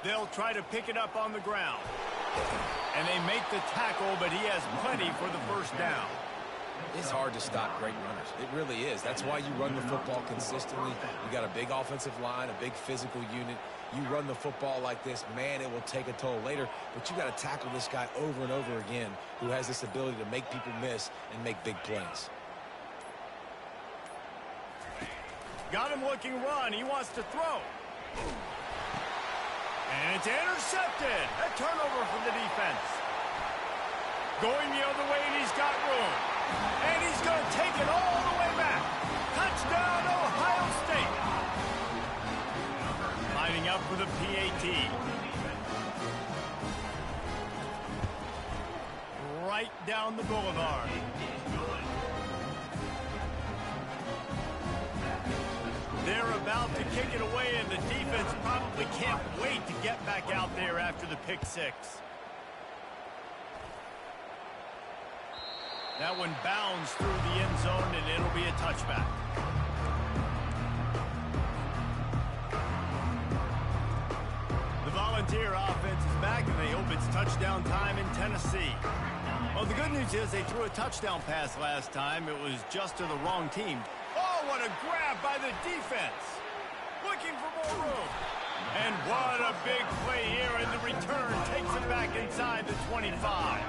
They'll try to pick it up on the ground. And they make the tackle, but he has plenty for the first down.
It's hard to stop great runners. It really is. That's why you run the football consistently. You got a big offensive line, a big physical unit. You run the football like this, man, it will take a toll later. But you got to tackle this guy over and over again who has this ability to make people miss and make big plays.
Got him looking run. He wants to throw. And it's intercepted. A turnover for the defense. Going the other way, and he's got room. And he's going to take it all the way back. Touchdown, Ohio State. Lining up for the PAT. Right down the boulevard. They're about to kick it away, and the defense probably can't wait to get back out there after the pick six. That one bounds through the end zone, and it'll be a touchback. Field. It's touchdown time in Tennessee. Well, the good news is they threw a touchdown pass last time. It was just to the wrong team. Oh, what a grab by the defense. Looking for more room. And what a big play here, and the return takes it back inside the 25.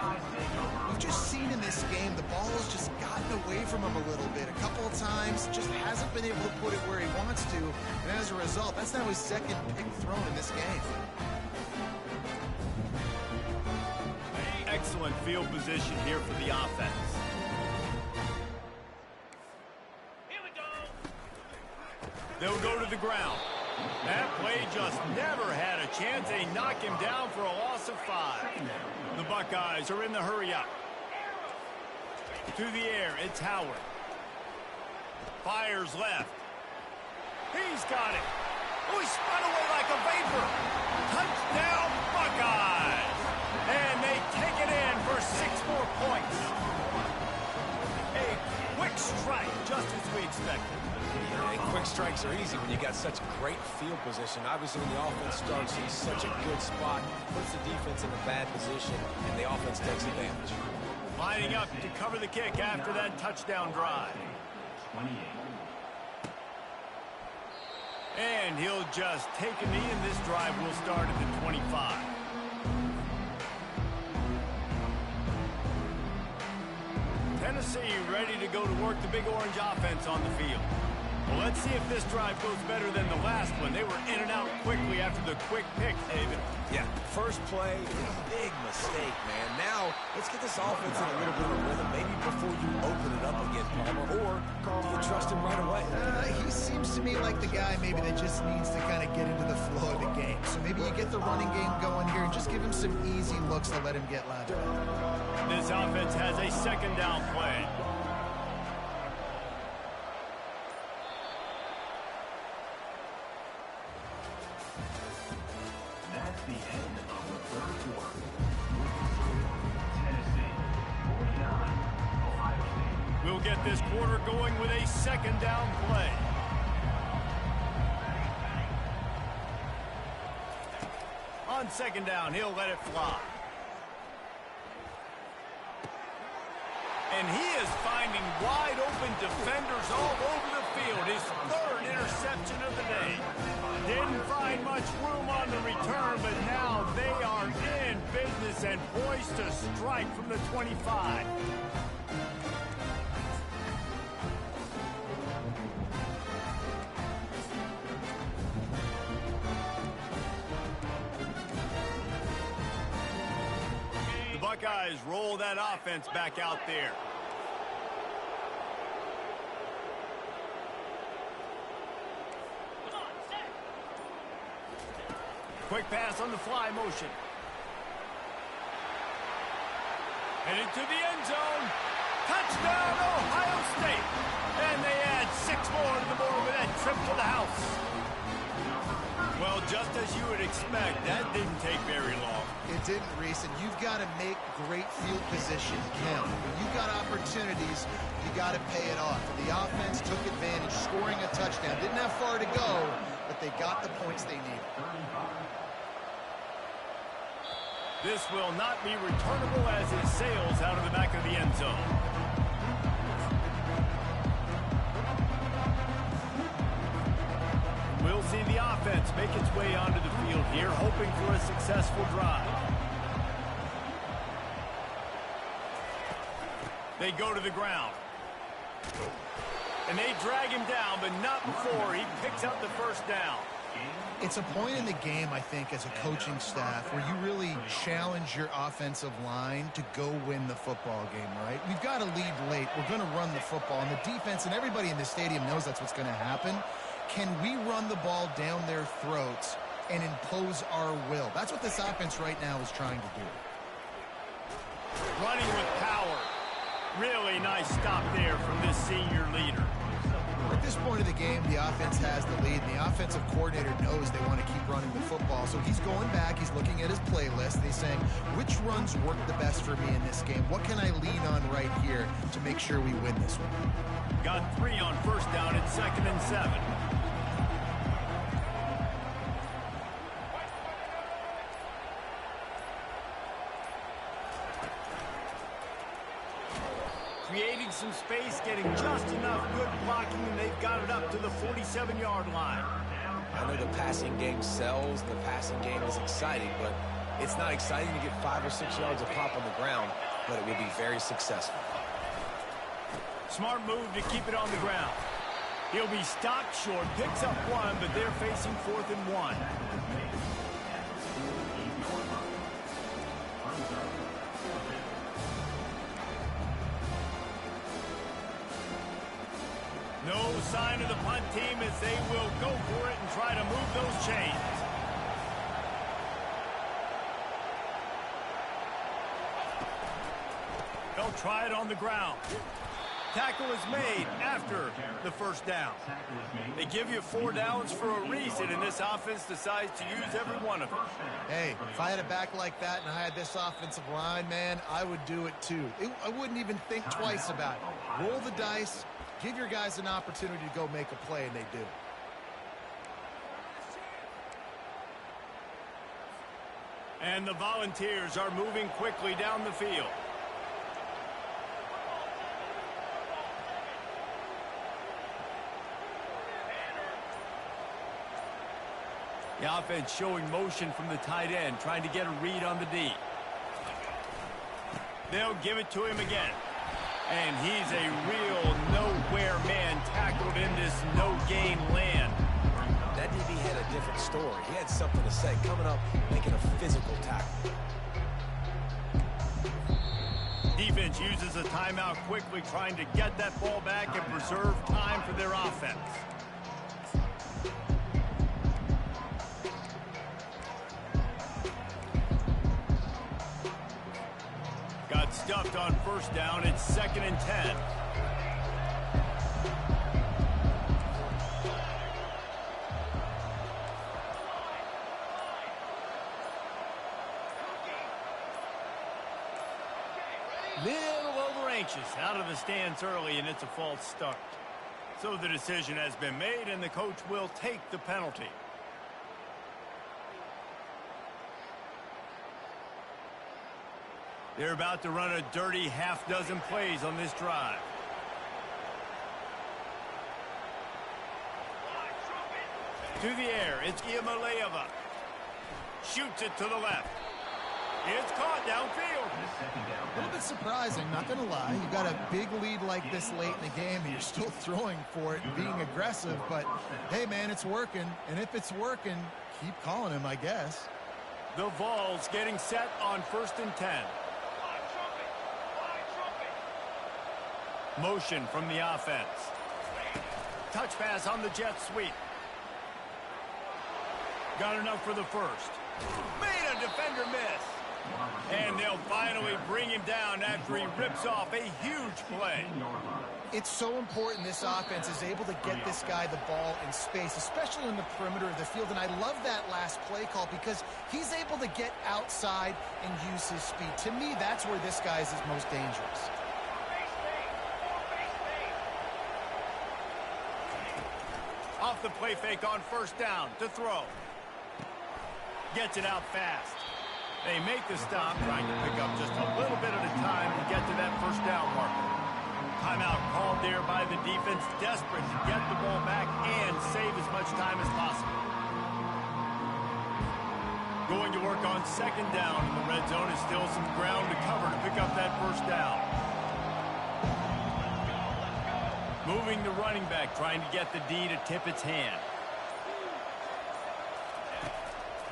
We've just seen in this game the ball has just gotten away from him a little bit. A couple of times, just hasn't been able to put it where he wants to. And as a result, that's now his second pick thrown in this game.
Excellent field position here for the offense.
Here we go.
They'll go to the ground. That play just never had a chance. They knock him down for a loss of 5. The Buckeyes are in the hurry up. To the air, it's Howard. Fires left. He's got it. Oh, he spun away like a vapor. Touchdown, Buckeyes. And they take it in for 6 more points. A quick strike, just as we expected.
Yeah, quick strikes are easy when you got such great field position. Obviously, when the offense starts in such a good spot, puts the defense in a bad position, and the offense takes advantage.
Lining up to cover the kick after that touchdown drive.
28.
And he'll just take a knee, and this drive will start at the 25. Tennessee ready to go to work the Big Orange offense on the field. Well, let's see if this drive goes better than the last one. They were in and out quickly after the quick pick, David.
Yeah, first play, big mistake, man. Now, let's get this offense in a little bit of rhythm. Maybe before you open it up again, Palmer, or do you trust him right away?
He seems to me like the guy maybe that just needs to kind of get into the flow of the game. So maybe you get the running game going here and just give him some easy looks to let him get lathered up.
This offense has a second down play.
That's the end of the third quarter. Tennessee, 49. Ohio State.
We'll get this quarter going with a second down play. On second down, he'll let it fly. And he is finding wide open defenders all over the field. His third interception of the day. Didn't find much room on the return, but now they are in business and poised to strike from the 25. The Buckeyes roll that offense back out there. Quick pass on the fly motion. And into the end zone. Touchdown, Ohio State. And they add 6 more to the board with that trip to the house. Well, just as you would expect, that didn't take very long.
It didn't, Reese, and you've got to make great field position count. When you've got opportunities, you got to pay it off. The offense took advantage, scoring a touchdown. Didn't have far to go, but they got the points they needed.
This will not be returnable as it sails out of the back of the end zone. We'll see the offense make its way onto the field here, hoping for a successful drive. They go to the ground. And they drag him down, but not before he picks up the first down.
It's a point in the game, I think, as a coaching staff where you really challenge your offensive line to go win the football game, right? We've got to lead late. We're going to run the football, and the defense and everybody in the stadium knows that's what's going to happen. Can we run the ball down their throats and impose our will? That's what this offense right now is trying to do.
Running with power. Really nice stop there from this senior leader.
At this point of the game, the offense has the lead, and the offensive coordinator knows they want to keep running the football. So he's going back, he's looking at his playlist, and he's saying, which runs work the best for me in this game? What can I lean on right here to make sure we win this one?
Got 3 on first down at 2nd and 7. some space, getting just enough good blocking, and they've got it up to the 47-yard line.
I know the passing game sells, and the passing game is exciting, but it's not exciting to get 5 or 6 yards of pop on the ground, but it will be very successful.
Smart move to keep it on the ground. He'll be stopped short, picks up 1, but they're facing 4th and 1. No sign of the punt team as they will go for it and try to move those chains. They'll try it on the ground. Tackle is made after the first down. They give you 4 downs for a reason, and this offense decides to use every one of them.
Hey, if I had a back like that and I had this offensive line, man, I would do it too. I wouldn't even think twice about it. Roll the dice, give your guys an opportunity to go make a play, and they do.
And the Volunteers are moving quickly down the field. The offense showing motion from the tight end, trying to get a read on the D. They'll give it to him again. And he's a real nowhere man tackled in this no-gain land.
That DB had a different story. He had something to say, coming up, making a physical tackle.
Defense uses a timeout quickly, trying to get that ball back and preserve time for their offense. Got stuffed on first down. It's 2nd and 10. Little over anxious, out of the stands early, and it's a false start. So the decision has been made, and the coach will take the penalty. They're about to run a dirty half-dozen plays on this drive. To the air, it's Iamaleava. Shoots it to the left. It's caught downfield.
A little bit surprising, not going to lie. You got a big lead like this late in the game, and you're still throwing for it and being aggressive. But, hey, man, it's working. And if it's working, keep calling him, I guess.
The Vols getting set on 1st and 10. Motion from the offense. Touch pass on the jet sweep. Got enough for the first. Made a defender miss. And they'll finally bring him down after he rips off a huge play.
It's so important this offense is able to get this guy the ball in space, especially in the perimeter of the field. And I love that last play call because he's able to get outside and use his speed. To me, that's where this guy is most dangerous.
Off the play fake on first down to throw. Gets it out fast. They make the stop, trying to pick up just a little bit at a time to get to that first down marker. Timeout called there by the defense, desperate to get the ball back and save as much time as possible. Going to work on 2nd down in the red zone. Is still some ground to cover to pick up that first down. Moving the running back, trying to get the D to tip its hand.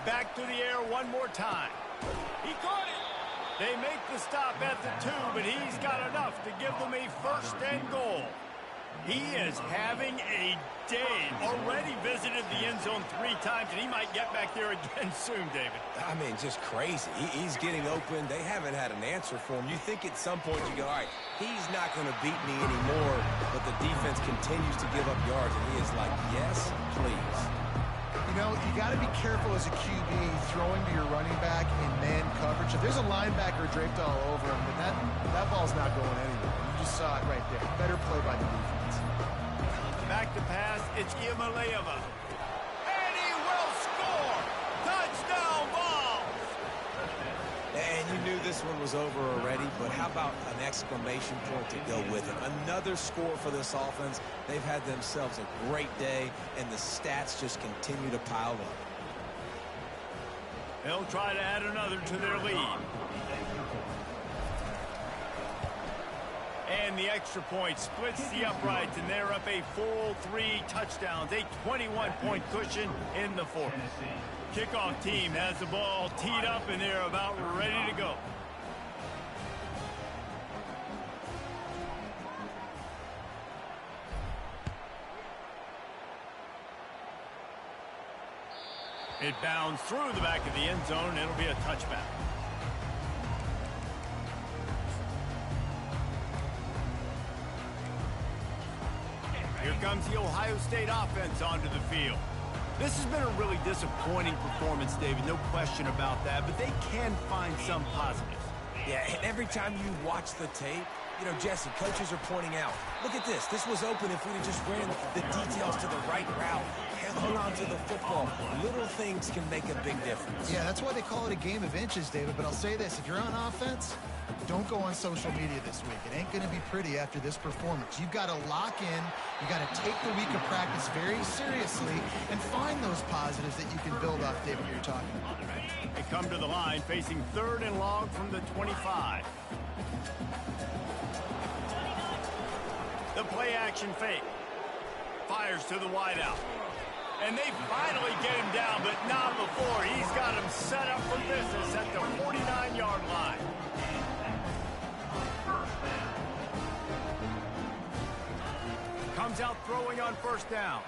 Back to the air one more time. He caught it. They make the stop at the 2, but he's got enough to give them a 1st and goal. He is having a day. Already visited the end zone 3 times, and he might get back there again soon, David.
I mean, just crazy. He's getting open. They haven't had an answer for him. You think at some point you go, all right, he's not going to beat me anymore, but the defense continues to give up yards, and he is like, yes, please.
You know, you got to be careful as a QB throwing to your running back in man coverage. If there's a linebacker draped all over him, but that ball's not going anywhere. You just saw it right there. Better play by the defense.
Back to pass, it's Iamaleava. And he will score! Touchdown, Vols!
And you knew this this one was over already, but how about an exclamation point to go with it? Another score for this offense. They've had themselves a great day, and the stats just continue to pile up.
They'll try to add another to their lead. And the extra point splits the uprights, and they're up a full 3 touchdowns, a 21-point cushion in the fourth. Kickoff team has the ball teed up, and they're about ready to go. It bounds through the back of the end zone, and it'll be a touchback. Here comes the Ohio State offense onto the field. This has been a really disappointing performance, David, no question about that, but they can find some positives.
Yeah, and every time you watch the tape, you know, Jesse, coaches are pointing out, look at this. This was open if we'd have just ran the details to the right route, hung on to the football. Little things can make a big difference.
Yeah, that's why they call it a game of inches, David. But I'll say this, if you're on offense, don't go on social media this week. It ain't going to be pretty after this performance. You've got to lock in. You've got to take the week of practice very seriously and find those positives that you can build off, David, you're talking about.
They come to the line facing 3rd and long from the 25. The play-action fake. Fires to the wideout. And they finally get him down, but not before. He's got him set up for business at the 49-yard line. Comes out throwing on 1st down.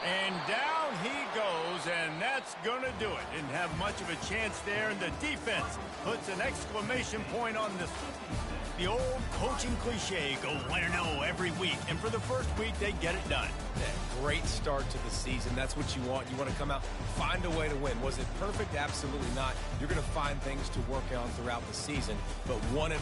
And down he goes, and that's going to do it. Didn't have much of a chance there, and the defense puts an exclamation point on this one. The old coaching cliche, go 1-0 every week. And for the first week, they get it done.
Yeah, great start to the season. That's what you want. You want to come out, find a way to win. Was it perfect? Absolutely not. You're going to find things to work on throughout the season. But 1-0,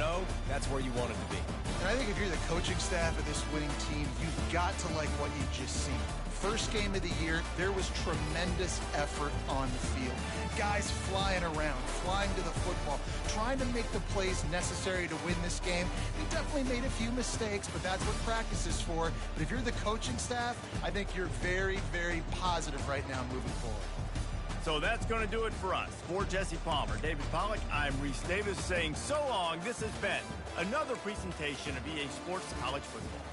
that's where you want it to be.
And I think if you're the coaching staff of this winning team, you've got to like what you've just seen. First game of the year, there was tremendous effort on the field. Guys flying around, flying to the football, trying to make the plays necessary to win this game. They definitely made a few mistakes, but that's what practice is for. But if you're the coaching staff, I think you're very, very positive right now moving forward.
So that's going to do it for us. For Jesse Palmer, David Pollack, I'm Reese Davis saying so long. This has been another presentation of EA Sports College Football.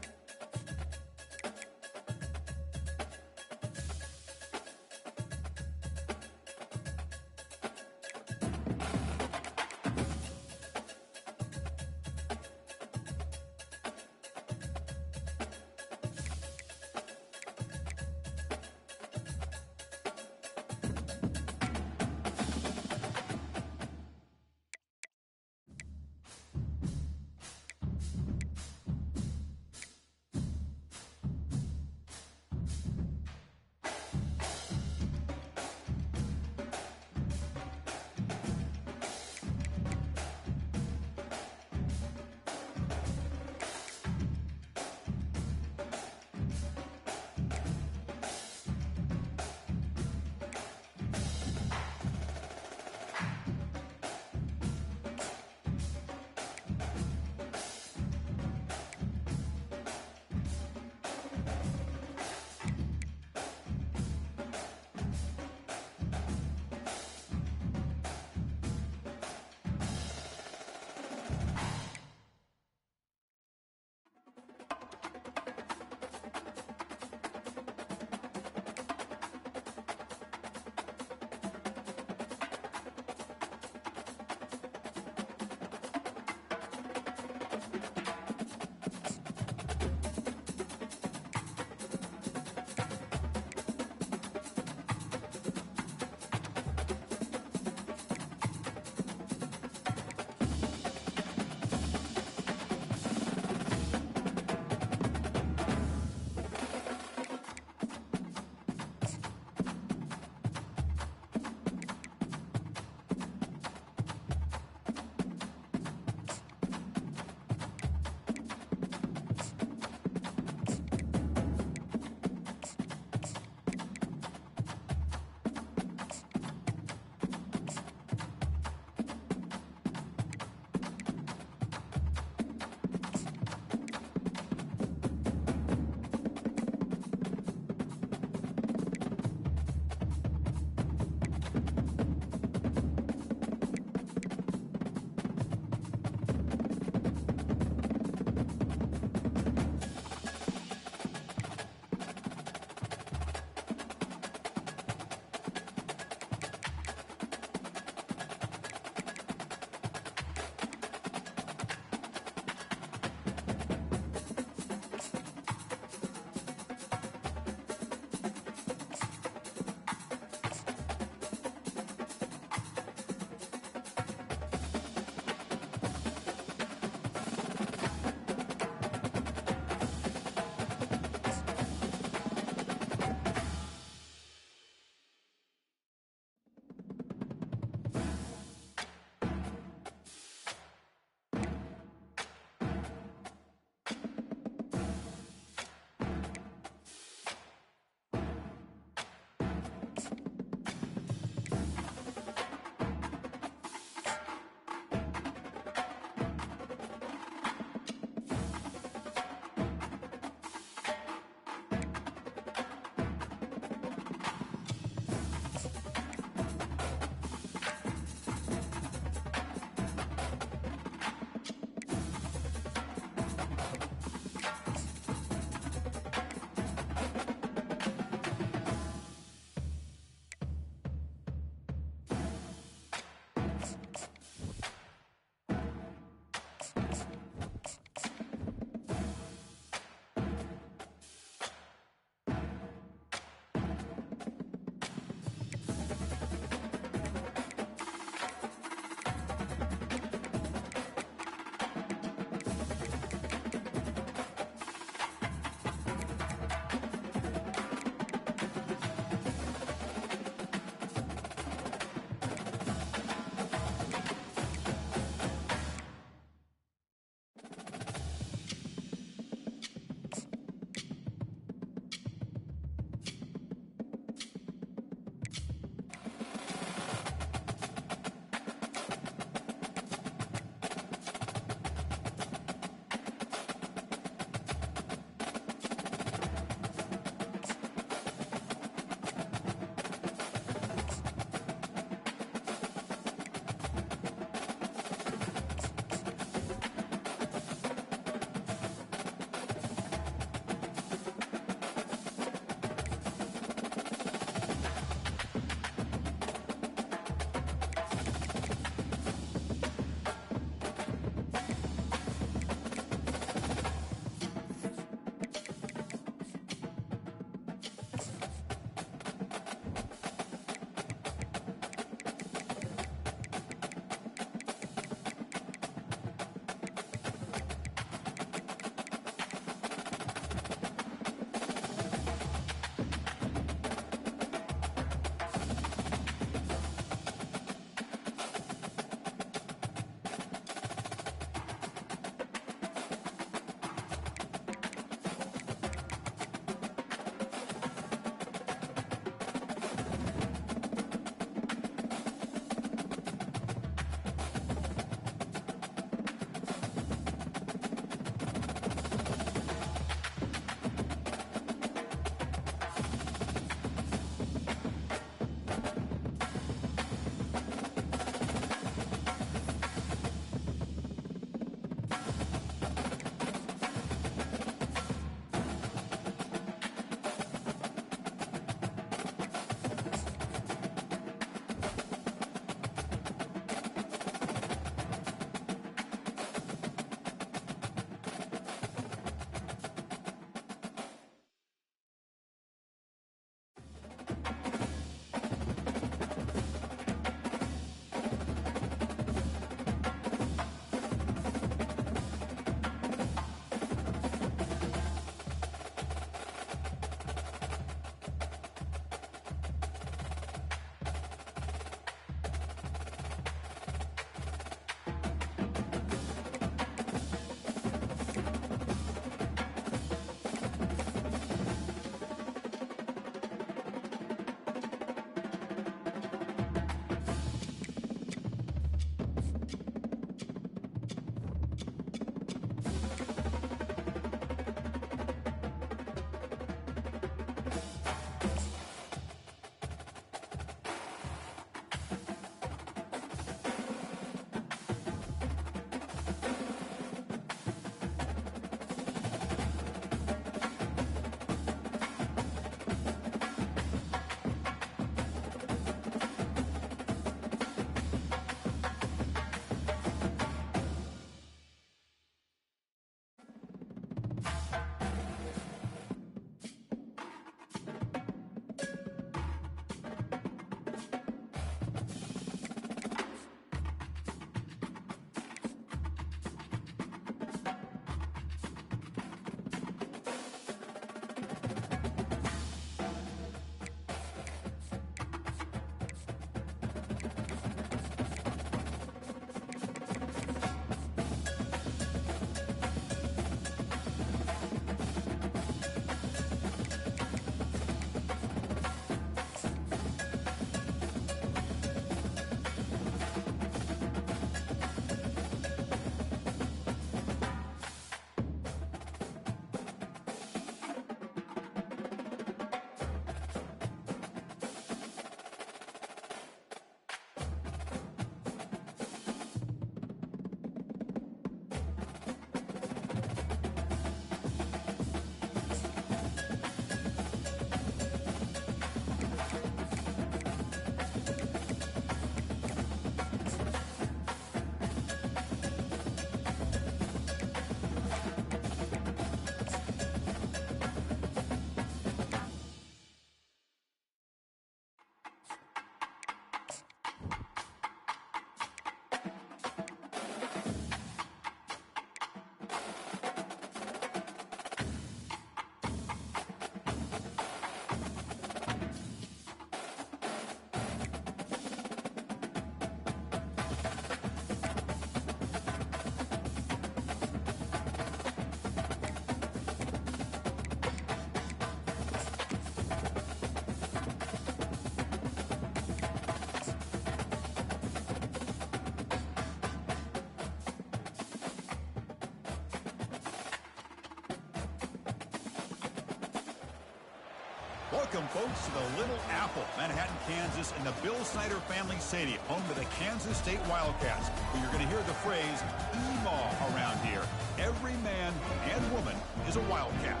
Welcome, folks, to the Little Apple, Manhattan, Kansas, in the Bill Snyder Family Stadium, home to the Kansas State Wildcats. But you're going to hear the phrase "EMAW" around here. Every man and woman is a Wildcat.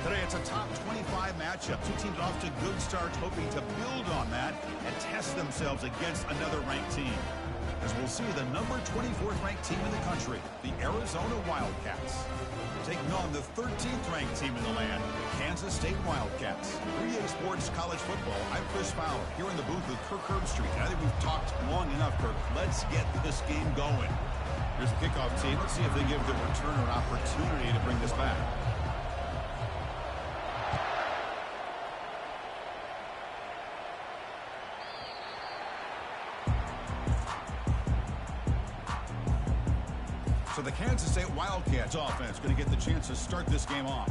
Today, it's a top 25 matchup. Two teams off to good starts, hoping to build on that and test themselves against another ranked team. As we'll see the number 24th ranked team in the country, the Arizona Wildcats, taking on the 13th ranked team in the land, the Kansas State Wildcats. 3A Sports College Football, I'm Chris Fowler, here in the booth with Kirk Herbstreit. I think we've talked long enough, Kirk. Let's get this game going. Here's the kickoff team. Let's see if they give the returner an opportunity to bring this back. So the Kansas State Wildcats offense going to get the chance to start this game off.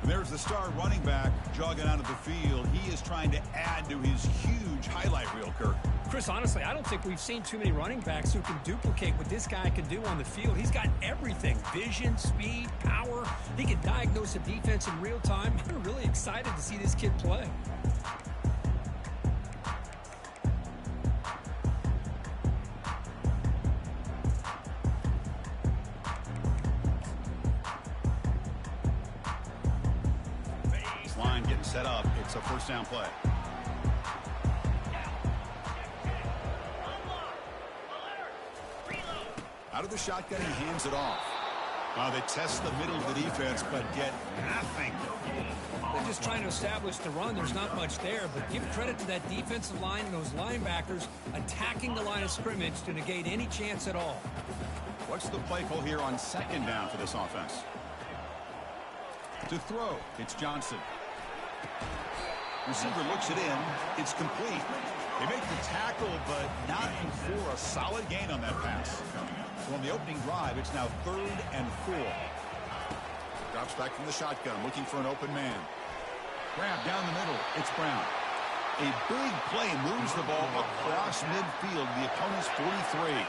And there's the star running back jogging out of the field. He is trying to add to his huge highlight reel, Kirk.
Chris, honestly, I don't think we've seen too many running backs who can duplicate what this guy can do on the field. He's got everything: vision, speed, power. He can diagnose a defense in real time. I'm really excited to see this kid play.
Set up. It's a first down play. Out of the shotgun, he hands it off. They test the middle of the defense, but get nothing.
They're just trying to establish the run. There's not much there, but give credit to that defensive line and those linebackers attacking the line of scrimmage to negate any chance at all.
What's the play call here on second down for this offense? To throw, it's Johnson. Receiver looks it in. It's complete. They make the tackle, but not before a solid gain on that pass. So on the opening drive, it's now 3rd and 4. Drops back from the shotgun, looking for an open man. Grab down the middle. It's Brown. A big play moves the ball across midfield, the opponent's 43.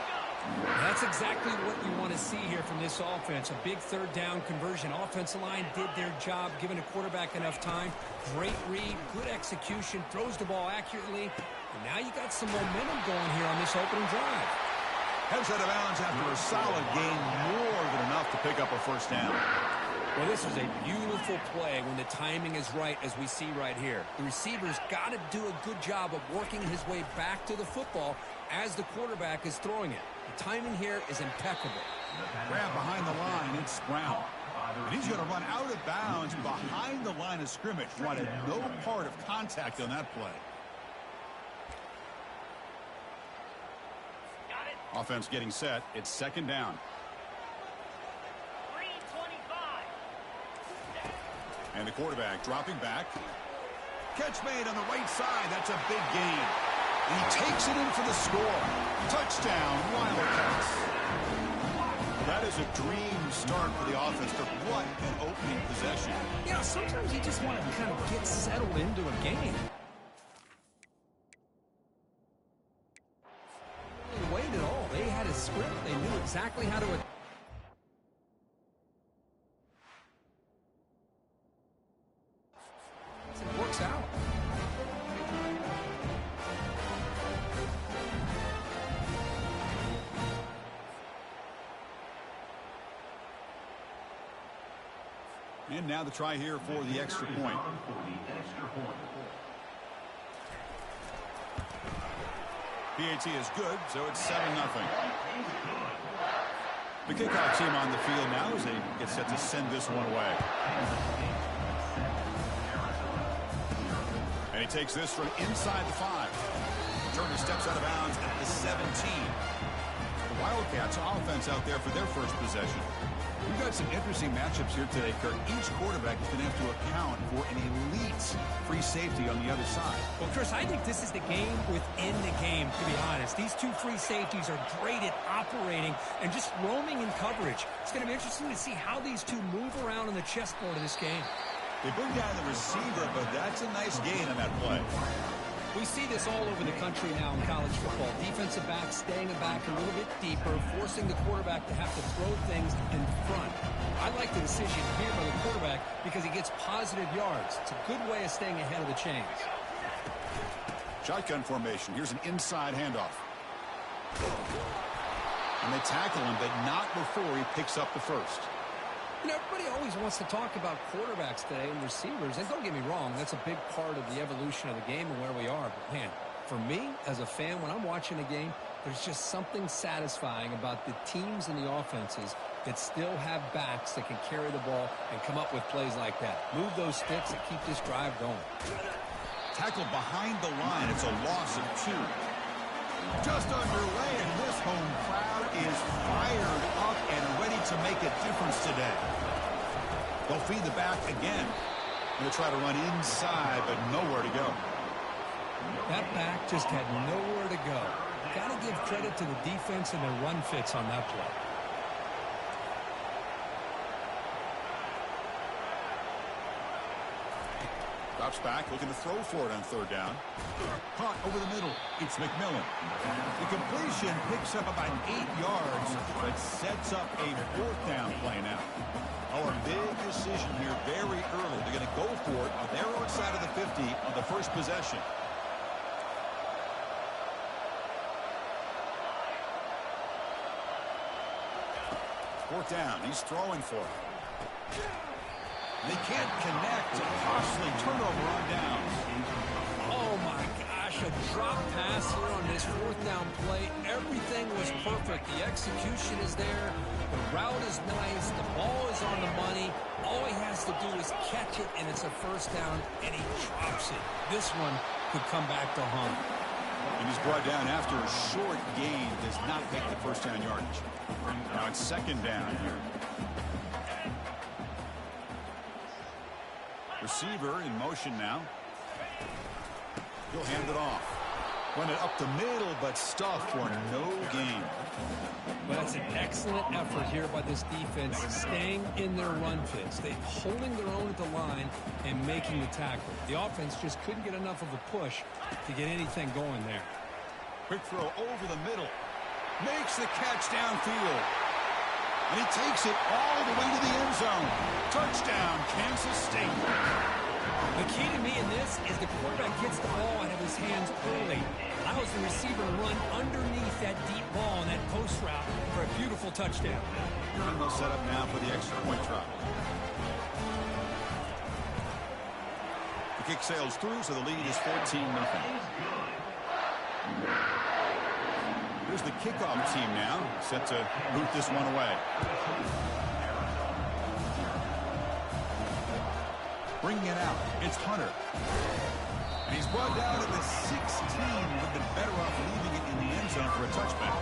That's exactly what you want to see here from this offense. A big third down conversion. Offensive line did their job, giving a quarterback enough time. Great read, good execution, throws the ball accurately. And now you got some momentum going here on this opening drive.
Heads out of bounds after a solid gain, more than enough to pick up a first down.
Well, this is a beautiful play when the timing is right, as we see right here. The receiver's got to do a good job of working his way back to the football as the quarterback is throwing it. The timing here is impeccable.
Grab behind the line, it's Brown. And he's going to run out of bounds behind the line of scrimmage. Wanted no part of contact on that play. Offense getting set. It's second down.
3:25.
And the quarterback dropping back. Catch made on the right side. That's a big gain. And he takes it in for the score. Touchdown, Wildcats. That is a dream start for the offense. What an opening possession.
Yeah, sometimes you just want to kind of get settled into a game. They waited all. They had a script. They knew exactly how to... It works out.
And now the try here for the extra point. PAT is good, so it's 7-0. The kickoff team on the field now as they get set to send this one away. And he takes this from inside the 5. Turner steps out of bounds at the 17. The Wildcats offense out there for their first possession. We've got some interesting matchups here today, Kirk. Each quarterback is going to have to account for an elite free safety on the other side.
Well, Chris, I think this is the game within the game, to be honest. These two free safeties are great at operating and just roaming in coverage. It's going to be interesting to see how these two move around on the chessboard of this game.
They bring down the receiver, but that's a nice gain on that play.
We see this all over the country now in college football. Defensive backs staying back a little bit deeper, forcing the quarterback to have to throw things in front. I like the decision here by the quarterback because he gets positive yards. It's a good way of staying ahead of the chains.
Shotgun formation. Here's an inside handoff. And they tackle him, but not before he picks up the first.
You know, everybody always wants to talk about quarterbacks today and receivers. And don't get me wrong, that's a big part of the evolution of the game and where we are. But, man, for me, as a fan, when I'm watching a game, there's just something satisfying about the teams and the offenses that still have backs that can carry the ball and come up with plays like that. Move those sticks and keep this drive going.
Tackled behind the line. It's a loss of 2. Just underway, and this home crowd is fired up and ready to make a difference today. They'll feed the back again. Going to try to run inside, but nowhere to go.
That back just had nowhere to go. Got to give credit to the defense and their run fits on that play.
Drops back, looking to throw for it on 3rd down. Caught over the middle. It's McMillan. The completion picks up about 8 yards, but sets up a 4th down play now. Our big decision here very early. They're going to go for it on their own side of the 50 on the first possession. Fourth down. He's throwing for it. They can't connect. A costly turnover on downs.
Oh, my gosh. A drop pass here on this 4th down play. Everything was perfect. The execution is there. The route is nice. The ball is on the money. All he has to do is catch it, and it's a 1st down, and he drops it. This one could come back to haunt.
And he's brought down after a short gain. Does not make the 1st down yardage. Now it's 2nd down here. Receiver in motion now. He'll hand it off. Run it up the middle, but stuffed for no gain.
Well, that's an excellent effort here by this defense, staying in their run fits. They're holding their own at the line and making the tackle. The offense just couldn't get enough of a push to get anything going there.
Quick throw over the middle. Makes the catch downfield. And he takes it all the way to the end zone. Touchdown, Kansas State.
The key to me in this is the quarterback gets the ball out of his hands early. Allows the receiver to run underneath that deep ball on that post route for a beautiful touchdown.
And they'll set up now for the extra point try. The kick sails through, so the lead is 14-0. Here's the kickoff team now, set to boot this one away. Bringing it out, it's Hunter. And he's brought down to the 16. Would have been better off leaving it in the end zone for a touchback.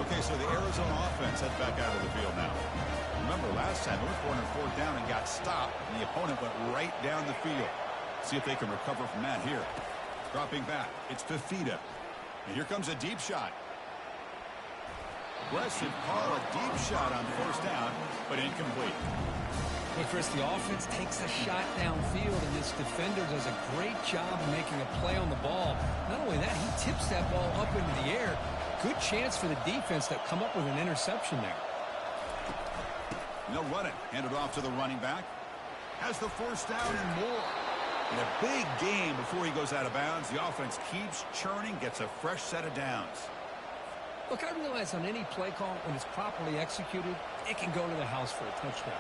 Okay, so the Arizona offense heads back out of the field now. Remember, last time it was 4th down and got stopped, and the opponent went right down the field. See if they can recover from that here. Dropping back, it's Fafita. And here comes a deep shot. Aggressive call, a deep shot on 1st down, but incomplete.
But Chris, the offense takes a shot downfield, and this defender does a great job of making a play on the ball. Not only that, he tips that ball up into the air. Good chance for the defense to come up with an interception there.
No running. Handed off to the running back. Has the 1st down and more. In a big game before he goes out of bounds, the offense keeps churning, gets a fresh set of downs.
Look, I realize on any play call, when it's properly executed, it can go to the house for a touchdown.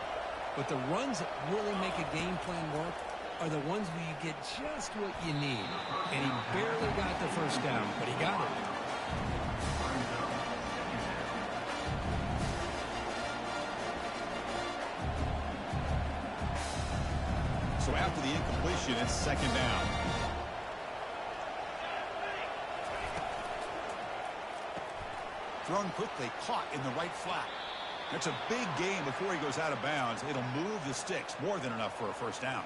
But the runs that really make a game plan work are the ones where you get just what you need. And he barely got the 1st down, but he got it.
So after the incompletion, it's 2nd down. Thrown quickly, caught in the right flat. That's a big gain before he goes out of bounds. It'll move the sticks, more than enough for a 1st down.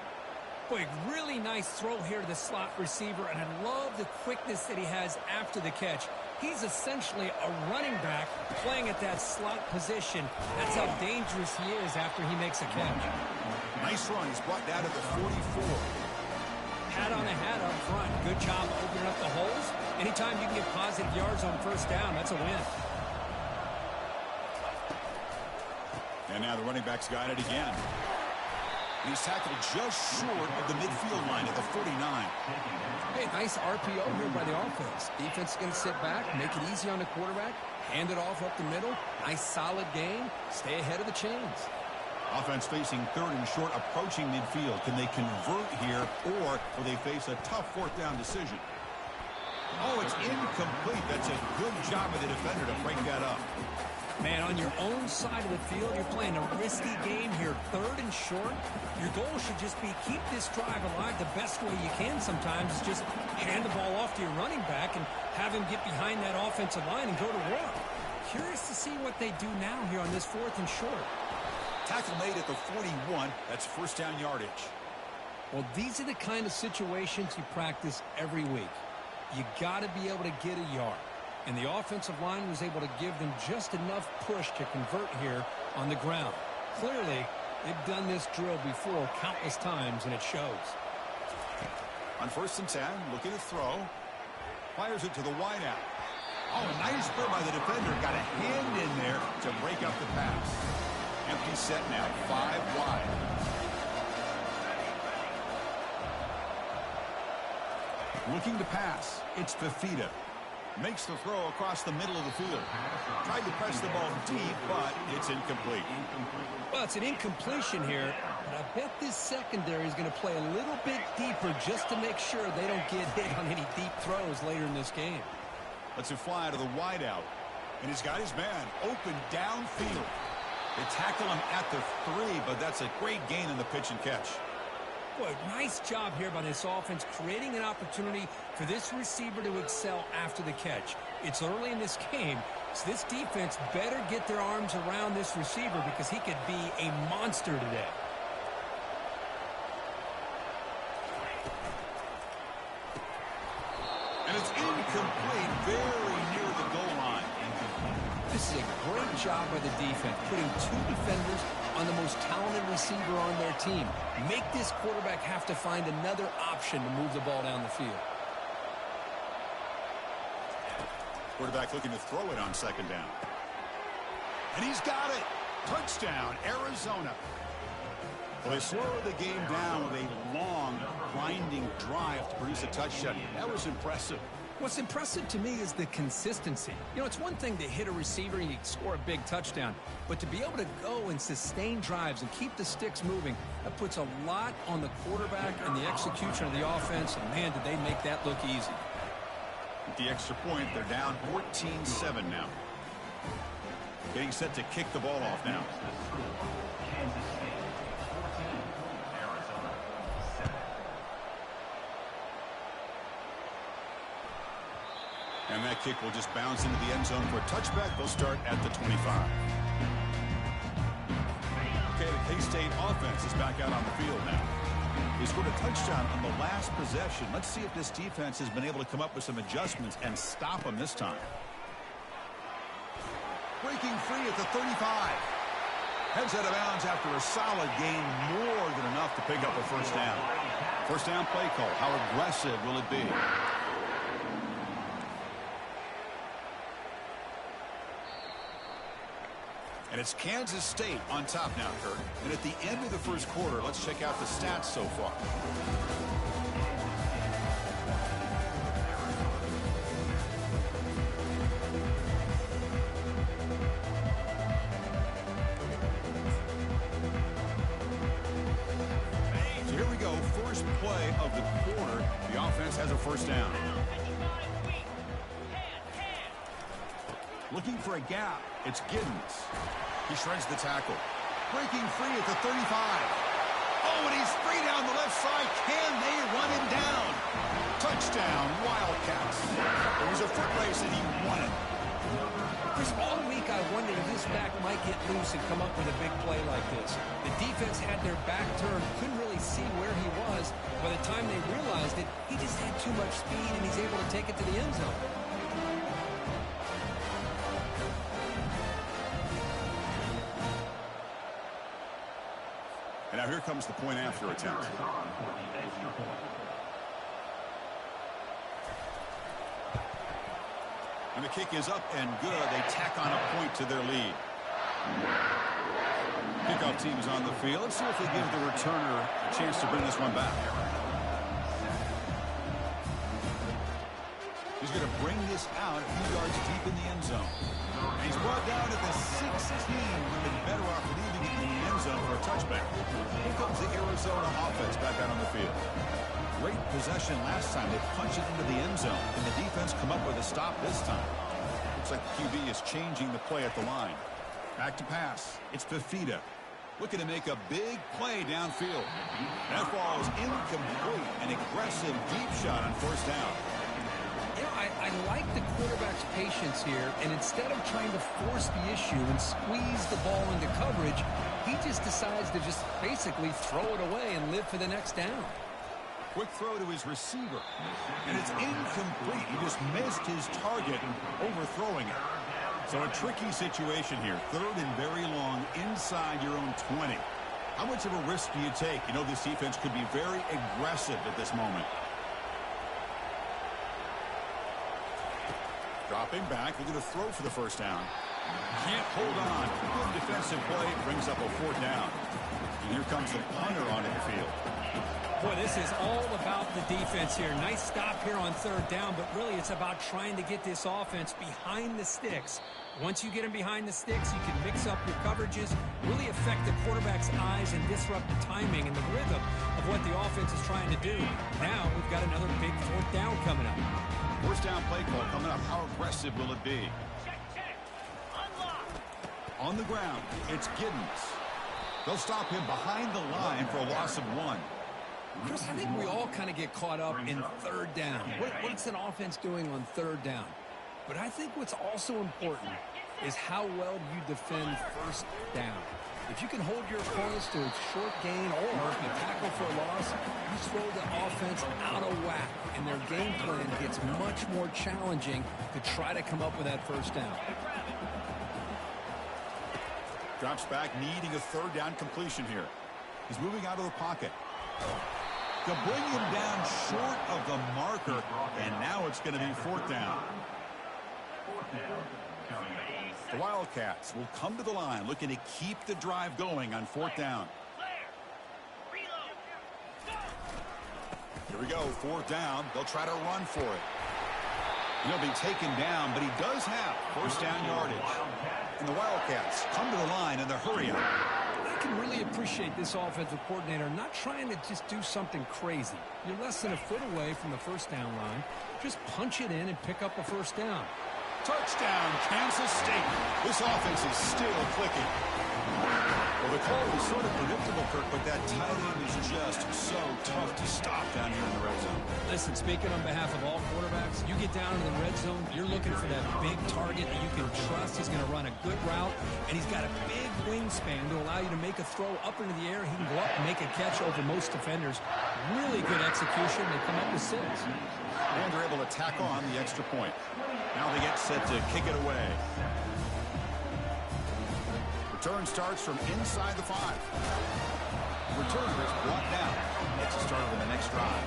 Boy, really nice throw here to the slot receiver, and I love the quickness that he has after the catch. He's essentially a running back playing at that slot position. That's how dangerous he is after he makes a catch.
Nice run. He's brought down to the 44.
Hat on a hat up. front. Good job opening up the holes. Anytime you can get positive yards on first down, that's a win.
And now the running back's got it again. He's tackled just short of the midfield line at the 49.
Hey, nice RPO here by the offense. Defense is going to sit back, make it easy on the quarterback, hand it off up the middle. Nice solid game. Stay ahead of the chains.
Offense facing third and short, approaching midfield. Can they convert here, or will they face a tough fourth down decision? Oh, it's incomplete. That's a good job of the defender to break that up.
Man, on your own side of the field, you're playing a risky game here. Third and short. Your goal should just be keep this drive alive the best way you can sometimes. Is just hand the ball off to your running back and have him get behind that offensive line and go to work. Curious to see what they do now here on this fourth and short.
Tackle made at the 41. That's first down yardage.
Well, these are the kind of situations you practice every week. You got to be able to get a yard. And the offensive line was able to give them just enough push to convert here on the ground. Clearly, they've done this drill before countless times, and it shows.
On first and 10, looking to throw. Fires it to the wideout. Oh, nice play by the defender. Got a hand in there to break up the pass. Empty set now, 5 wide. Looking to pass. It's Fafita. Makes the throw across the middle of the field. Tried to press the ball deep, but it's incomplete.
Well, it's an incompletion here, but I bet this secondary is going to play a little bit deeper just to make sure they don't get hit on any deep throws later in this game.
Lets it fly to the wideout. And he's got his man open downfield. They tackle him at the 3, but that's a great gain in the pitch and catch.
Boy, nice job here by this offense, creating an opportunity for this receiver to excel after the catch. It's early in this game, so this defense better get their arms around this receiver because he could be a monster today.
And it's incomplete, very near the goal line.
This is a great job by the defense, putting 2 defenders on the most talented receiver on their team. Make this quarterback have to find another option to move the ball down the field.
Quarterback looking to throw it on second down. And he's got it. Touchdown, Arizona. Well, they slowed the game down with a long, grinding drive to produce a touchdown. That was impressive.
What's impressive to me is the consistency. You know, it's one thing to hit a receiver and you score a big touchdown, but to be able to go and sustain drives and keep the sticks moving, that puts a lot on the quarterback and the execution of the offense, and man, did they make that look easy.
With the extra point, they're down 14-7 now. Getting set to kick the ball off now. And that kick will just bounce into the end zone for a touchback. They'll start at the 25. Okay, the K-State offense is back out on the field now. They scored a touchdown on the last possession. Let's see if this defense has been able to come up with some adjustments and stop them this time. Breaking free at the 35. Heads out of bounds after a solid gain, more than enough to pick up a first down. First down play call. How aggressive will it be? And it's Kansas State on top now, Kirk. And at the end of the first quarter, let's check out the stats so far. So here we go, first play of the quarter. The offense has a first down. Looking for a gap. It's Giddens. He shreds the tackle. Breaking free at the 35. Oh, and he's free down the left side. Can they run him down? Touchdown, Wildcats. It was a foot race and he won it.
Chris, all week I wondered if this back might get loose and come up with a big play like this. The defense had their back turned, couldn't really see where he was. By the time they realized it, he just had too much speed and he's able to take it to the end zone.
And now here comes the point after attempt. And the kick is up and good. They tack on a point to their lead. Kickoff team is on the field. Let's see if they give the returner a chance to bring this one back. He's going to bring this out a few yards deep in the end zone. And he's brought down at the 16. Would have been better off leaving it in the end zone for a touchback. Here comes the Arizona offense back out on the field. Great possession last time. They punch it into the end zone. And the defense come up with a stop this time. Looks like the QB is changing the play at the line. Back to pass. It's Fafita. Looking to make a big play downfield. That ball is incomplete. An aggressive deep shot on first down.
You know, I like the quarterback's patience here, and instead of trying to force the issue and squeeze the ball into coverage, he just decides to just basically throw it away and live for the next down.
Quick throw to his receiver, and it's incomplete. He just missed his target, overthrowing it. So a tricky situation here. Third and very long inside your own 20. How much of a risk do you take? You know, this defense could be very aggressive at this moment. Dropping back, looking to throw for the first down. Can't hold on. Good defensive play, brings up a fourth down. And here comes the punter onto the field.
Boy, this is all about the defense here. Nice stop here on third down, but really it's about trying to get this offense behind the sticks. Once you get them behind the sticks, you can mix up your coverages, really affect the quarterback's eyes and disrupt the timing and the rhythm of what the offense is trying to do. Now we've got another big fourth down coming up.
First down play call coming up. How aggressive will it be?
Check, check. Unlock.
On the ground, it's Giddens. They'll stop him behind the line for a loss of 1.
Chris, I think we all kind of get caught up in third down. What's an offense doing on third down? But I think what's also important is how well you defend first down. If you can hold your opponents to a short gain or you tackle for a loss, you throw the offense out of whack, and their game plan gets much more challenging to try to come up with that first down.
Drops back, needing a third down completion here. He's moving out of the pocket. To bring him down short of the marker, and now it's going to be fourth down. The Wildcats will come to the line looking to keep the drive going on fourth down. Here we go, fourth down. They'll try to run for it. He'll be taken down, but he does have first down yardage. And the Wildcats come to the line in the hurry up.
I can really appreciate this offensive coordinator not trying to just do something crazy. You're less than a foot away from the first down line. Just punch it in and pick up a first down.
Touchdown, Kansas State. This offense is still clicking. Well, the call was sort of predictable, Kirk, but that tight end is just so tough to stop down here in the red zone.
Listen, speaking on behalf of all quarterbacks, you get down in the red zone, you're looking for that big target that you can trust is going to run a good route, and he's got a big wingspan to allow you to make a throw up into the air. He can go up and make a catch over most defenders. Really good execution. They come up with 6.
And they're able to tack on the extra point. Now they get set to kick it away. Return starts from inside the 5. Returner is brought down. Gets it started on the next drive.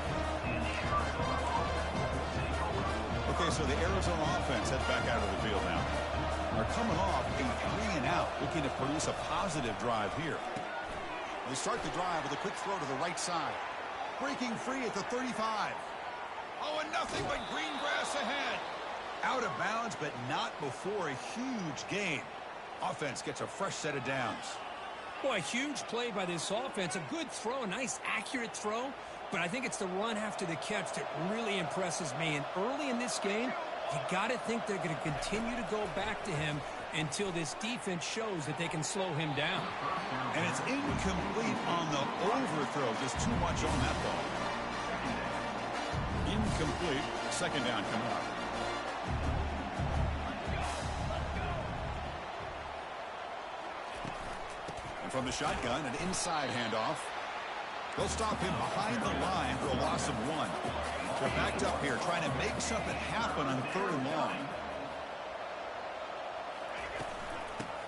Okay, so the Arizona offense heads back out of the field now. They're coming off a 3-and-out, looking to produce a positive drive here. They start the drive with a quick throw to the right side. Breaking free at the 35. Oh, and nothing but green grass ahead. Out of bounds, but not before a huge gain. Offense gets a fresh set of downs.
Boy, a huge play by this offense. A good throw, a nice accurate throw. But I think it's the run after the catch that really impresses me. And early in this game, you got to think they're going to continue to go back to him until this defense shows that they can slow him down.
And it's incomplete on the overthrow. Just too much on that ball. Incomplete. Second down coming up. And from the shotgun, an inside handoff. They'll stop him behind the line for a loss of 1. They're backed up here trying to make something happen on 3rd and long.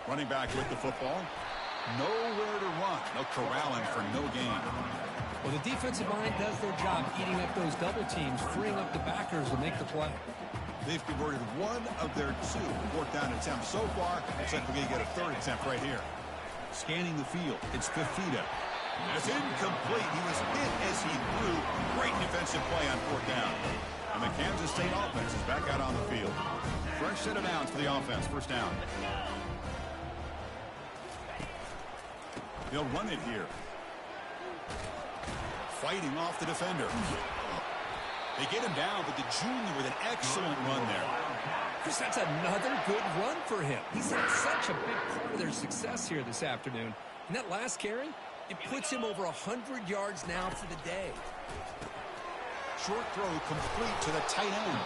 Running back with the football. Nowhere to run. They'll corral him for no gain.
Well, the defensive line does their job eating up those double teams, freeing up the backers to make the play.
They've converted one of their two fourth down attempts so far. Looks like we're going to get a third attempt right here. Scanning the field, it's Fifita. That's incomplete. He was hit as he threw. Great defensive play on fourth down. And the Kansas State offense is back out on the field. Fresh set of downs for the offense. First down. They'll run it here. Fighting off the defender. They get him down, but the junior with an excellent run there.
Chris, that's another good run for him. He's had such a big part of their success here this afternoon. And that last carry, it puts him over 100 yards now for the day.
Short throw complete to the tight end.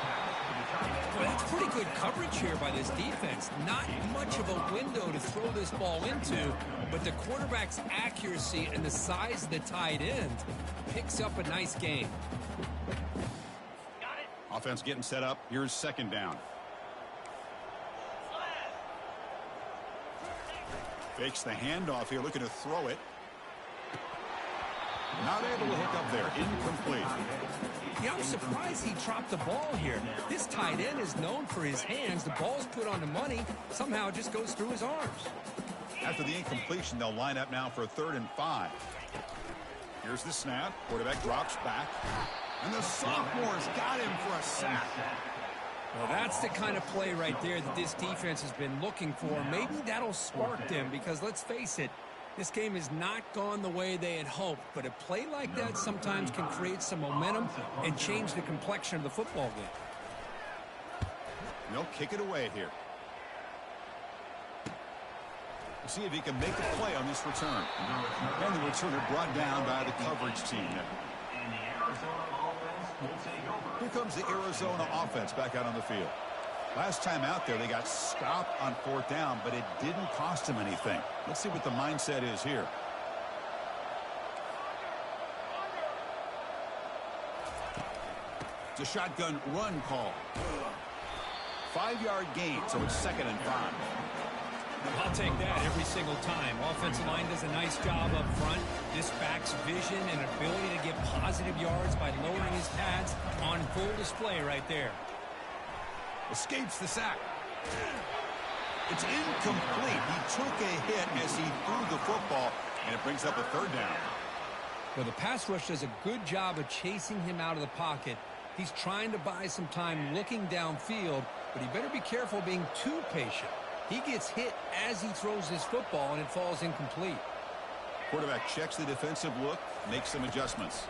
Boy, that's pretty good coverage here by this defense. Not much of a window to throw this ball into, but the quarterback's accuracy and the size of the tight end picks up a nice gain.
Offense getting set up. Here's second down. Fakes the handoff here, looking to throw it. Not able to hook up there. Incomplete.
Yeah, I'm surprised he dropped the ball here. This tight end is known for his hands. The ball's put on the money. Somehow it just goes through his arms.
After the incompletion, they'll line up now for a 3rd and 5. Here's the snap. Quarterback drops back. And the sophomore's got him for a sack.
Well, that's the kind of play right there that this defense has been looking for. Maybe that'll spark them because, let's face it, this game has not gone the way they had hoped. But a play like that sometimes can create some momentum and change the complexion of the football game.
They'll kick it away here. We'll see if he can make a play on this return. And the returner brought down by the coverage team. Here comes the Arizona offense back out on the field. Last time out there, they got stopped on 4th down, but it didn't cost them anything. Let's see what the mindset is here. It's a shotgun run call. 5-yard gain, so it's 2nd and 5.
I'll take that every single time. Offensive line does a nice job up front. This back's vision and ability to get positive yards by lowering his pads on full display right there.
Escapes the sack. It's incomplete. He took a hit as he threw the football, and it brings up a 3rd down.
Well, the pass rush does a good job of chasing him out of the pocket. He's trying to buy some time looking downfield, but he better be careful being too patient. He gets hit as he throws his football, and it falls incomplete.
Quarterback checks the defensive look, makes some adjustments.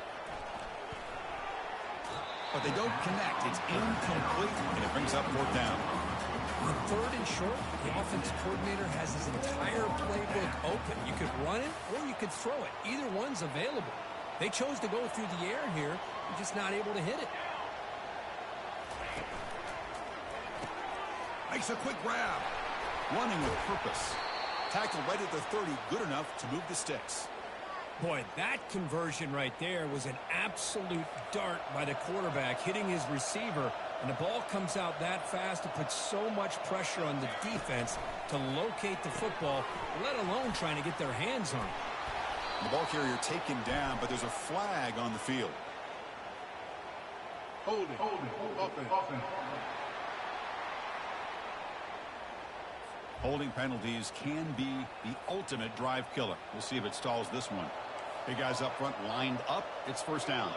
But they don't connect. It's incomplete, and it brings up 4th down.
On 3rd and short, the offensive coordinator has his entire playbook open. You could run it, or you could throw it. Either one's available. They chose to go through the air here. They're just not able to hit it.
Makes a quick grab. Running with purpose. Tackle right at the 30, good enough to move the sticks.
Boy, that conversion right there was an absolute dart by the quarterback, hitting his receiver, and the ball comes out that fast. It puts so much pressure on the defense to locate the football, let alone trying to get their hands on it.
The ball carrier taken down, but there's a flag on the field.
Hold it. Offense.
Holding penalties can be the ultimate drive killer. We'll see if it stalls this one. Big guys up front lined up. It's 1st down.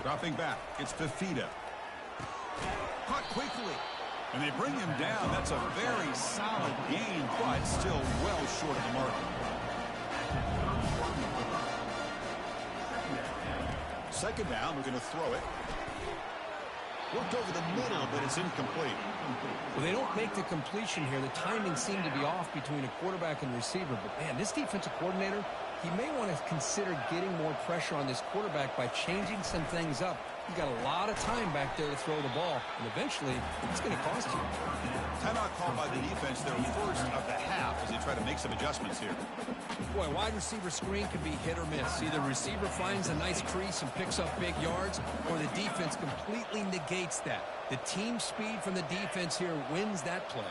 Dropping back. It's Fifita. Caught quickly. And they bring him down. That's a very solid gain, but still well short of the mark. 2nd down. We're going to throw it. Worked over the middle, but it's incomplete.
Well, they don't make the completion here. The timing seemed to be off between a quarterback and receiver. But, man, this defensive coordinator, he may want to consider getting more pressure on this quarterback by changing some things up. He's got a lot of time back there to throw the ball, and eventually it's going to cost you.
Timeout called by the defense, their first of the half, as they try to make some adjustments here.
Boy, wide receiver screen can be hit or miss. Either receiver finds a nice crease and picks up big yards, or the defense completely negates that. The team speed from the defense here wins that play.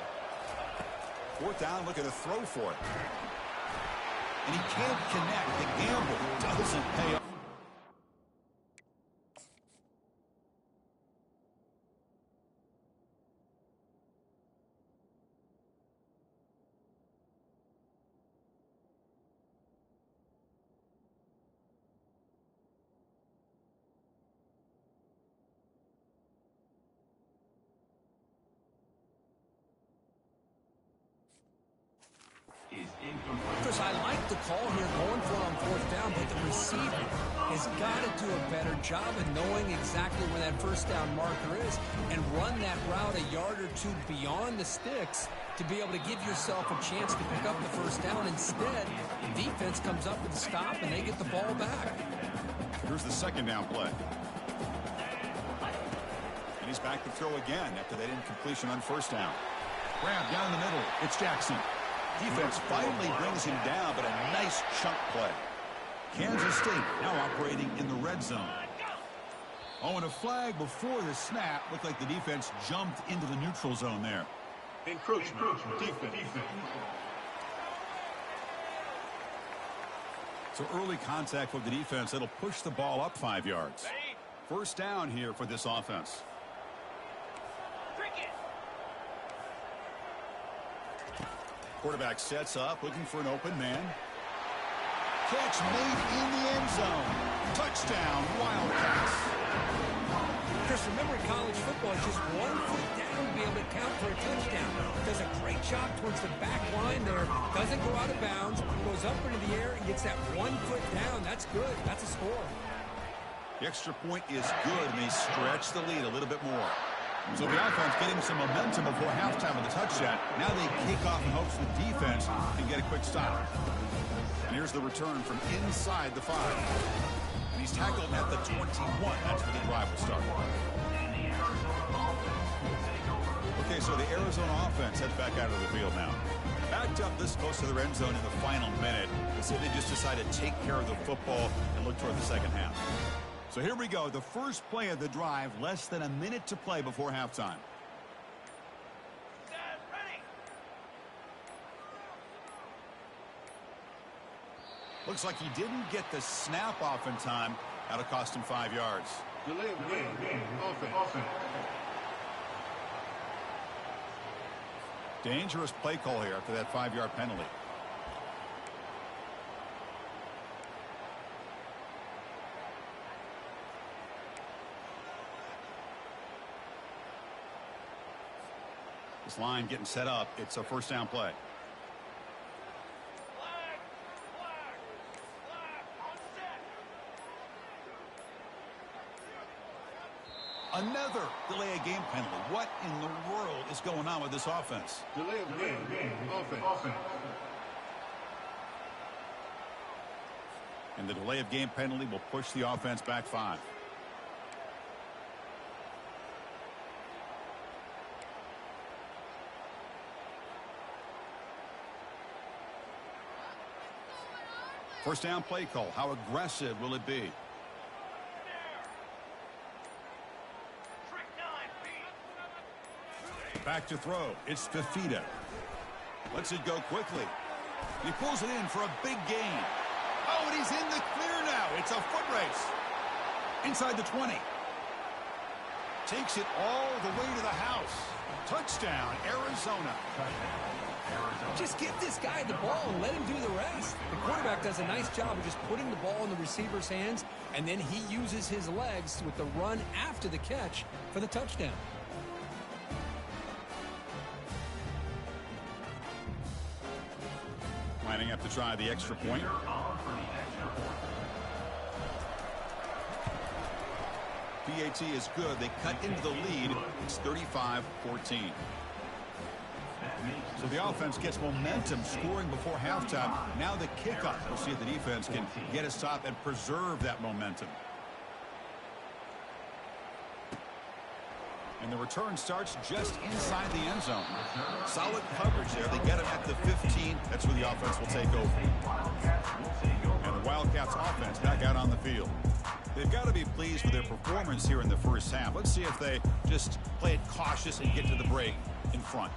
4th down, looking to throw for it. And he can't connect. The gamble doesn't pay off.
Chris, I like the call here going for it on fourth down, but the receiver has got to do a better job of knowing exactly where that first down marker is and run that route a yard or two beyond the sticks to be able to give yourself a chance to pick up the first down. Instead, the defense comes up with a stop and they get the ball back.
Here's the second down play. And he's back to throw again after that incompletion on first down. Grab down the middle. It's Jackson. Defense finally brings him down, but a nice chunk play. Kansas State now operating in the red zone. Oh, and a flag before the snap. Looked like the defense jumped into the neutral zone there.
Encroachment. Defense.
So early contact with the defense. That'll push the ball up 5 yards. First down here for this offense. Quarterback sets up, looking for an open man. Catch made in the end zone. Touchdown, Wildcats.
Chris, remember in college football, it's just 1 foot down to be able to count for a touchdown. Does a great job towards the back line there. Doesn't go out of bounds. Goes up into the air and gets that 1 foot down. That's good. That's a score.
The extra point is good, and they stretch the lead a little bit more. So the offense getting some momentum before halftime with the touchdown. Now they kick off in hopes the defense can get a quick stop. And here's the return from inside the 5. And he's tackled at the 21. That's where the drive will start. Okay, so the Arizona offense heads back out of the field now. Backed up this close to the end zone in the final minute. Let's see if they just decide to take care of the football and look toward the second half. So here we go, the first play of the drive, less than a minute to play before halftime. Looks like he didn't get the snap off in time. That'll cost him 5 yards.
Delay of game. Offense.
Dangerous play call here after that 5-yard penalty. This line getting set up. It's a first down play. Another delay of game penalty. What in the world is going on with this offense?
Delay of game. Offense.
And the delay of game penalty will push the offense back 5. First down play call. How aggressive will it be? Back to throw. It's Fafita. Lets it go quickly. He pulls it in for a big gain. Oh, and he's in the clear now. It's a foot race. Inside the 20. Takes it all the way to the house. Touchdown, Arizona.
Just get this guy the ball and let him do the rest. The quarterback does a nice job of just putting the ball in the receiver's hands, and then he uses his legs with the run after the catch for the touchdown.
Lining up to try the extra point. PAT is good. They cut into the lead. It's 35-14. So the offense gets momentum scoring before halftime. Now the kickoff. We'll see if the defense can get a stop and preserve that momentum. And the return starts just inside the end zone. Solid coverage there. They get him at the 15. That's where the offense will take over. And the Wildcats offense back out on the field. They've got to be pleased with their performance here in the first half. Let's see if they just play it cautious and get to the break in front.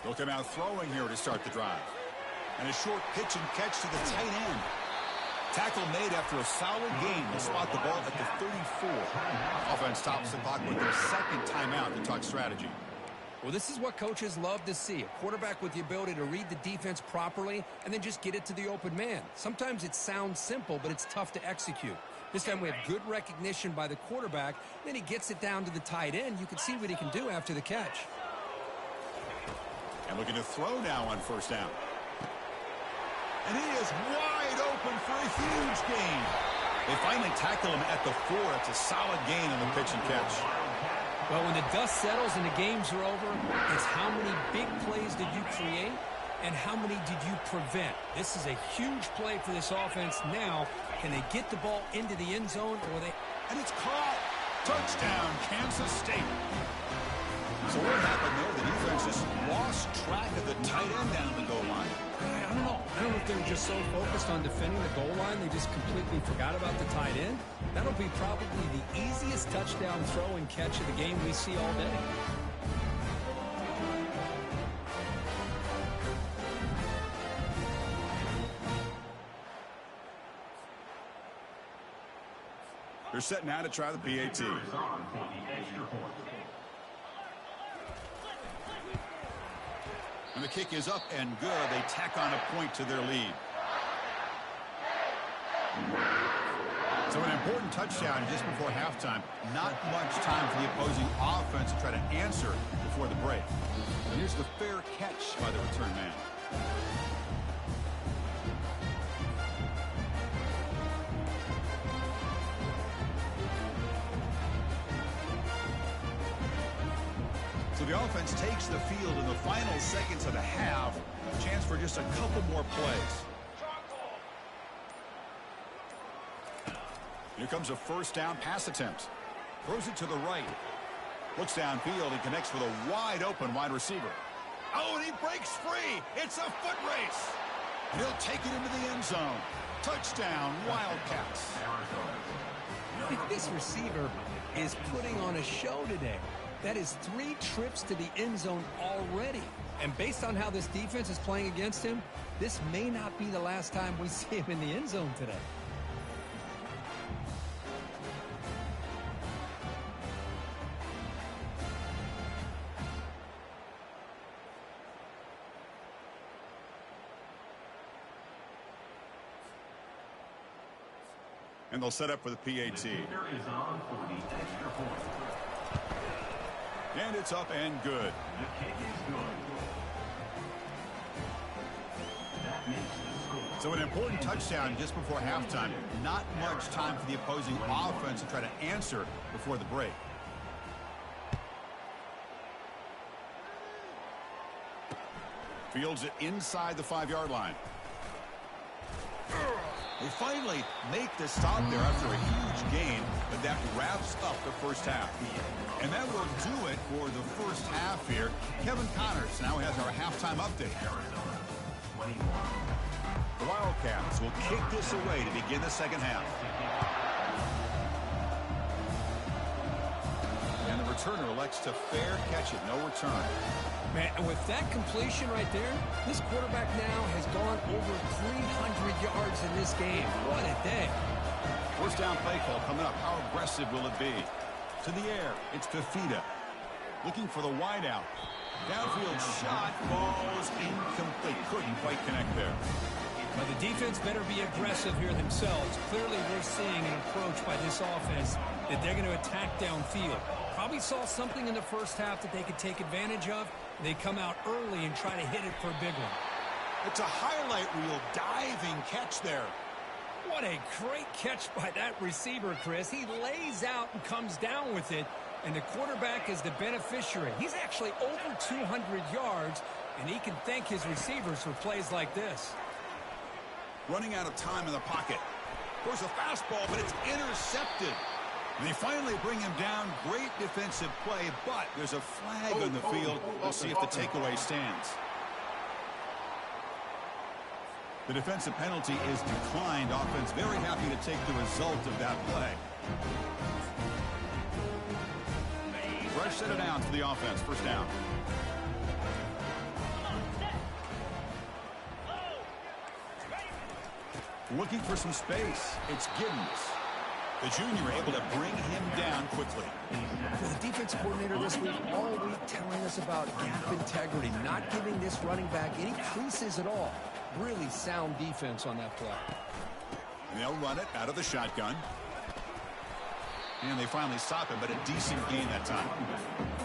They'll come out throwing here to start the drive. And a short pitch and catch to the tight end. Tackle made after a solid gain. They'll spot the ball at the 34. Offense stops the clock with their second timeout to talk strategy.
Well, this is what coaches love to see. A quarterback with the ability to read the defense properly and then just get it to the open man. Sometimes it sounds simple, but it's tough to execute. This time we have good recognition by the quarterback. Then he gets it down to the tight end. You can see what he can do after the catch.
And looking to throw now on first down. And he is wide open for a huge gain. They finally tackle him at the 4. It's a solid gain on the pitch and catch.
Well, when the dust settles and the games are over, it's how many big plays did you create and how many did you prevent? This is a huge play for this offense. Now, can they get the ball into the end zone or they...
And it's caught. Touchdown, Kansas State. So what happened there? The defense just lost track of the tight end down the goal line.
I don't know. I don't know if they were just so focused on defending the goal line they just completely forgot about the tight end. That'll be probably the easiest touchdown throw and catch of the game we see all day.
They're set now to try the PAT. And the kick is up and good. They tack on a point to their lead. So an important touchdown just before halftime. Not much time for the opposing offense to try to answer before the break. And here's the fair catch by the return man. So the offense takes the field in the final seconds of the half. Chance for just a couple more plays. Here comes a first down pass attempt. Throws it to the right. Looks downfield and connects with a wide open wide receiver. Oh, and he breaks free. It's a foot race. And he'll take it into the end zone. Touchdown, Wildcats.
This receiver is putting on a show today. That is 3 trips to the end zone already. And based on how this defense is playing against him, this may not be the last time we see him in the end zone today.
And they'll set up for the PAT. And it's up and good.
The kick is good. That makes the score.
So an important touchdown just before halftime. Not much time for the opposing offense to try to answer before the break. Fields it inside the 5-yard line. They finally make the stop there after a huge gain, but that wraps up the first half. And that will do it for the first half here. Kevin Connors now has our halftime update. The Wildcats will kick this away to begin the second half. And the returner elects to fair catch it, no return.
Man, and with that completion right there, this quarterback now has gone over 300 yards in this game. What a day.
First down play call coming up. How aggressive will it be? To the air, it's Fifita. Looking for the wideout. Downfield shot, falls incomplete. Couldn't quite connect there.
But the defense better be aggressive here themselves. Clearly we're seeing an approach by this offense that they're going to attack downfield. Probably saw something in the first half that they could take advantage of. They come out early and try to hit it for a big one.
It's a highlight reel diving catch there.
What a great catch by that receiver, Chris. He lays out and comes down with it, and the quarterback is the beneficiary. He's actually over 200 yards, and he can thank his receivers for plays like this.
Running out of time in the pocket. There's a fastball, but it's intercepted. And they finally bring him down. Great defensive play, but there's a flag on the field. We'll see if the takeaway stands. The defensive penalty is declined. Offense very happy to take the result of that play. Fresh set of downs for the offense. First down. Looking for some space. It's Giddens. The junior able to bring him down quickly.
For the defensive coordinator this week, all week telling us about gap integrity, not giving this running back any creases at all. Really sound defense on that play.
And they'll run it out of the shotgun. And they finally stop him, but a decent gain that time.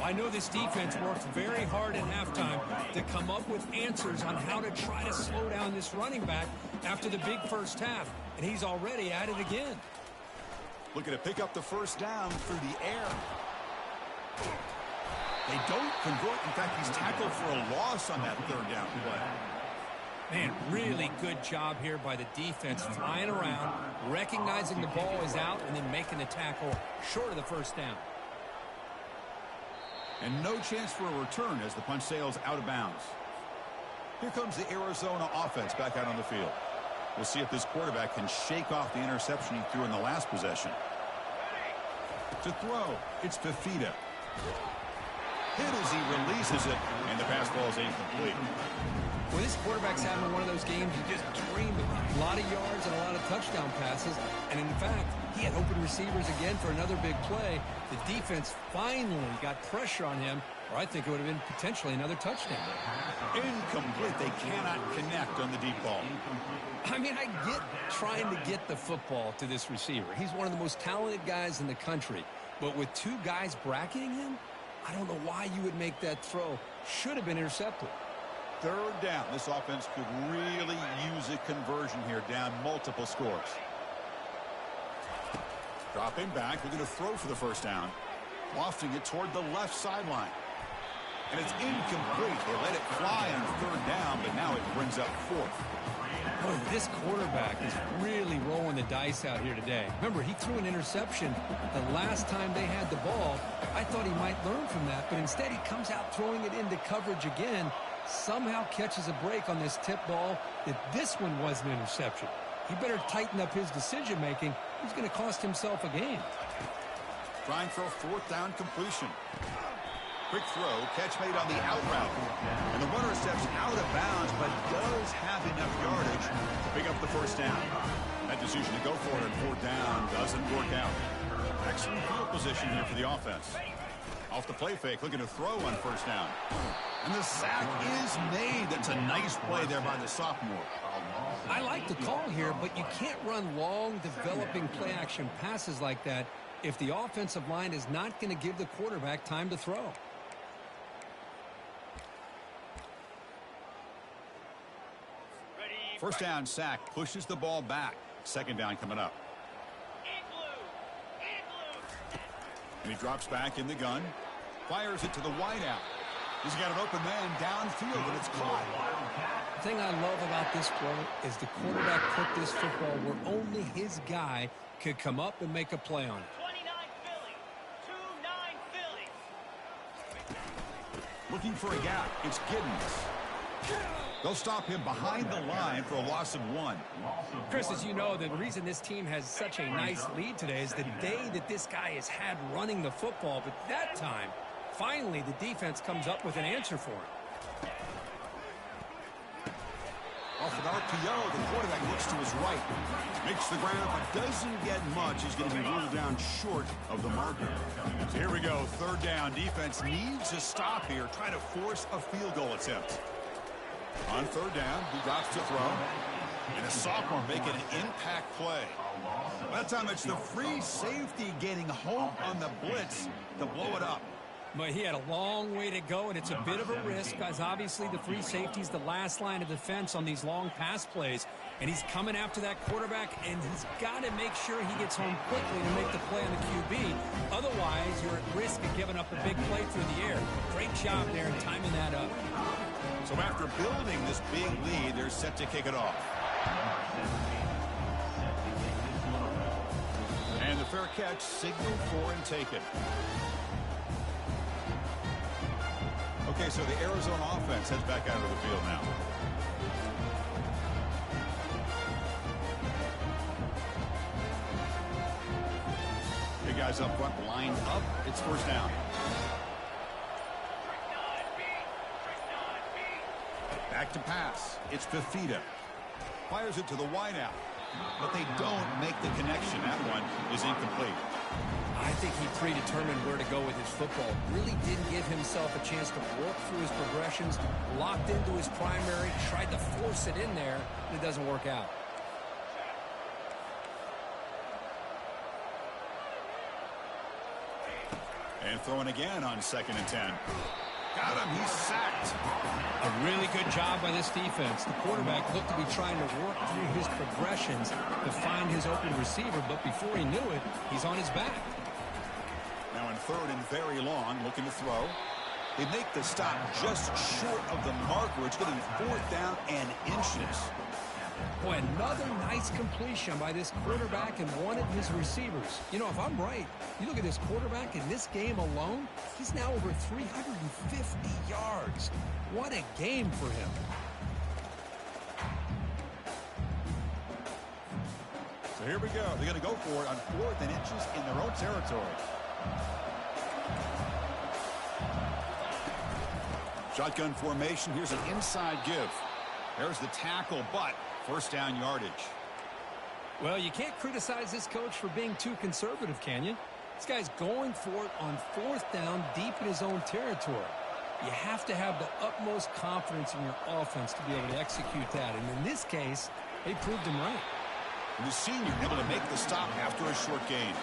I know this defense worked very hard at halftime to come up with answers on how to try to slow down this running back after the big first half, and he's already at it again.
Looking to pick up the first down through the air. They don't convert. In fact, he's tackled for a loss on that third down play.
Man, really good job here by the defense, flying around, recognizing the ball is out, and then making the tackle short of the first down.
And no chance for a return as the punch sails out of bounds. Here comes the Arizona offense back out on the field. We'll see if this quarterback can shake off the interception he threw in the last possession. To throw, it's Fafita. Hit as he releases it, and the pass ball is incomplete.
Well, this quarterback's having one of those games you just dream of. A lot of yards and a lot of touchdown passes. And, in fact, he had open receivers again for another big play. The defense finally got pressure on him, or I think it would have been potentially another touchdown.
Incomplete. They cannot connect on the deep ball.
I mean, I get trying to get the football to this receiver. He's one of the most talented guys in the country. But with two guys bracketing him, I don't know why you would make that throw. Should have been intercepted.
Third down. This offense could really use a conversion here, down multiple scores. Dropping back, looking to throw for the first down. Lofting it toward the left sideline. And it's incomplete. They let it fly on third down, but now it brings up fourth.
Boy, this quarterback is really rolling the dice out here today. Remember, he threw an interception the last time they had the ball. I thought he might learn from that, but instead he comes out throwing it into coverage again. Somehow catches a break on this tip ball that this one was an interception. He better tighten up his decision-making. He's going to cost himself a game.
Trying for a fourth down completion. Quick throw, catch made on the out route. And the runner steps out of bounds, but does have enough yardage to pick up the first down. That decision to go for it on fourth down doesn't work out. Excellent field position here for the offense. Off the play fake, looking to throw on first down. And the sack is made. That's a nice play there by the sophomore.
I like the call here, but you can't run long, developing play-action passes like that if the offensive line is not going to give the quarterback time to throw.
First down sack pushes the ball back. Second down coming up. And he drops back in the gun. Fires it to the wideout. He's got an open man downfield, and it's caught.
The thing I love about this play is the quarterback put this football where only his guy could come up and make a play on it.
29 Philly. 2-9 Philly.
Looking for a gap. It's Giddens. They'll stop him behind the line for a loss of 1.
Chris, as you know, the reason this team has such a nice lead today is the day that this guy has had running the football. But that time, finally, the defense comes up with an answer for him.
Off an RPO, the quarterback looks to his right. Makes the ground, but doesn't get much. He's going to be ruled down short of the marker. So here we go. Third down. Defense needs a stop here. Try to force a field goal attempt. On third down, he drops to throw. And a sophomore making an impact play. That time it's the free safety getting home on the blitz to blow it up.
But he had a long way to go, and it's a bit of a risk, because obviously the free safety is the last line of defense on these long pass plays. And he's coming after that quarterback, and he's got to make sure he gets home quickly to make the play on the QB. Otherwise, you're at risk of giving up a big play through the air. Great job there in timing that up.
So after building this big lead, they're set to kick it off. And the fair catch signaled for and taken. Okay, so the Arizona offense heads back out of the field now. Big guys up front, lined up. It's first down. Back to pass. It's Fafita. Fires it to the wideout. But they don't make the connection. That one is incomplete.
I think he predetermined where to go with his football. Really didn't give himself a chance to work through his progressions. Locked into his primary. Tried to force it in there. And it doesn't work out.
And throwing again on 2nd and 10. Got him. He's sacked.
A really good job by this defense. The quarterback looked to be trying to work through his progressions to find his open receiver, but before he knew it, he's on his back.
Now in 3rd and very long, looking to throw. They make the stop just short of the marker. It's getting 4th down and inches.
Boy, another nice completion by this quarterback and one of his receivers. You know, if I'm right, you look at this quarterback in this game alone, he's now over 350 yards. What a game for him.
So here we go. They're going to go for it on 4th and inches in their own territory. Shotgun formation. Here's an inside give. There's the tackle, but 1st down yardage.
Well, you can't criticize this coach for being too conservative, can you? This guy's going for it on 4th down deep in his own territory. You have to have the utmost confidence in your offense to be able to execute that. And in this case, they proved him right.
And the senior able to make the stop after a short gain.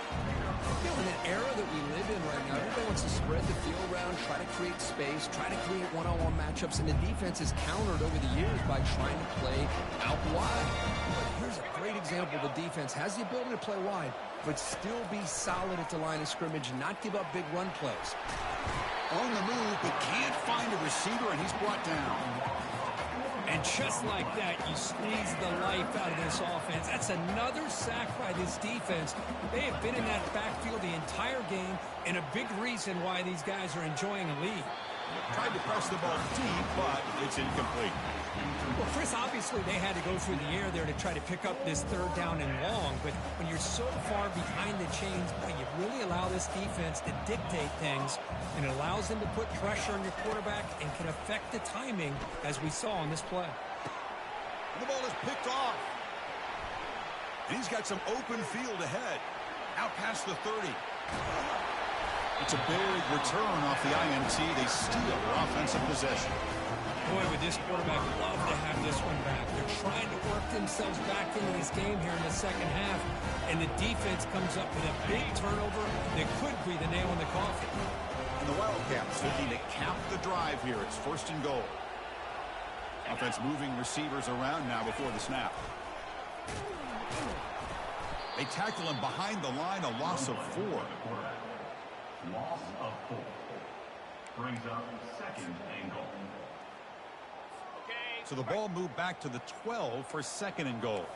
You know, in an era that we live in right now, everybody wants to spread the field around, try to create space, try to create one-on-one matchups, and the defense is countered over the years by trying to play out wide. But here's a great example. The defense has the ability to play wide, but still be solid at the line of scrimmage and not give up big run plays.
On the move, but can't find a receiver, and he's brought down.
And just like that, you squeeze the life out of this offense. That's another sack by this defense. They have been in that backfield the entire game, and a big reason why these guys are enjoying a lead.
Tried to press the ball deep, but it's incomplete.
Well, Chris, obviously they had to go through the air there to try to pick up this 3rd down and long, but when you're so far behind the chains, boy, you really allow this defense to dictate things, and it allows them to put pressure on your quarterback and can affect the timing, as we saw on this play.
And the ball is picked off. And he's got some open field ahead. Out past the 30. It's a big return off the INT. They steal their offensive possession.
Boy, would this quarterback love to have this one back. They're trying to work themselves back into this game here in the 2nd half, and the defense comes up with a big turnover that could be the nail in the coffin.
And the Wildcats looking to cap the drive here. It's 1st and goal. Offense moving receivers around now before the snap. They tackle him behind the line, a loss of 4.
Loss of 4. Brings up 2nd and goal.
So the ball moved back to the 12 for 2nd and goal.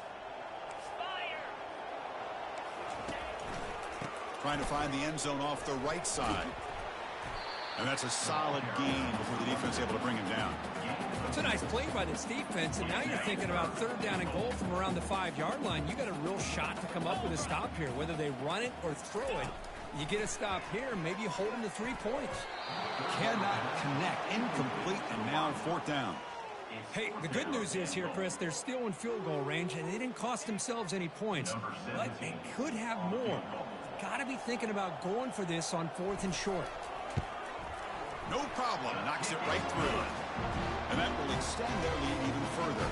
Trying to find the end zone off the right side. And that's a solid gain before the defense able to bring him down.
It's a nice play by this defense, and now you're thinking about 3rd down and goal from around the 5-yard line. You got a real shot to come up with a stop here, whether they run it or throw it. You get a stop here, maybe you hold them to 3 points.
Cannot connect, incomplete, and now 4th down.
Hey, the good news is here, Chris, they're still in field goal range, and they didn't cost themselves any points, but they could have more. Got to be thinking about going for this on 4th and short.
No problem. Knocks it right through. And that will extend their lead even further.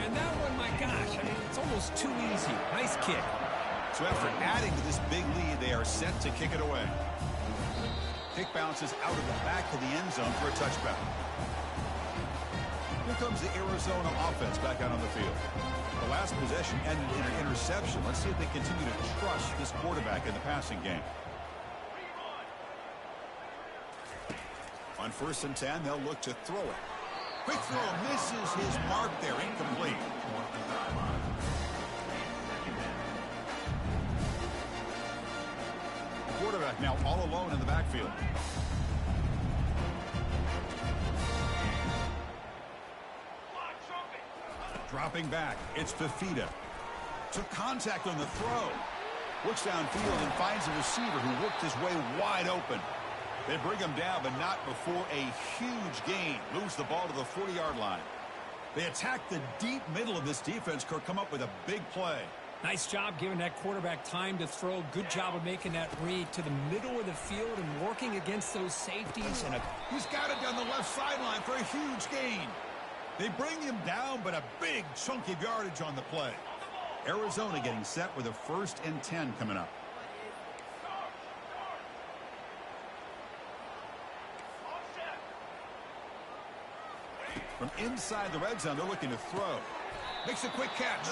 And that one, my gosh, I mean, it's almost too easy. Nice kick.
So after adding to this big lead, they are set to kick it away. Kick bounces out of the back of the end zone for a touchback. Here comes the Arizona offense back out on the field. The last possession ended in an interception. Let's see if they continue to trust this quarterback in the passing game. On 1st and 10, they'll look to throw it. Quick throw misses his mark there, incomplete. The quarterback now all alone in the backfield. Dropping back, it's Fafita. Took contact on the throw. Looks downfield and finds a receiver who worked his way wide open. They bring him down, but not before a huge gain. Moves the ball to the 40-yard line. They attack the deep middle of this defense, Kirk, come up with a big play.
Nice job giving that quarterback time to throw. Good job of making that read to the middle of the field and working against those safeties. And
he's got it down the left sideline for a huge gain. They bring him down, but a big chunk of yardage on the play. Arizona getting set with a 1st and 10 coming up. From inside the red zone, they're looking to throw. Makes a quick catch.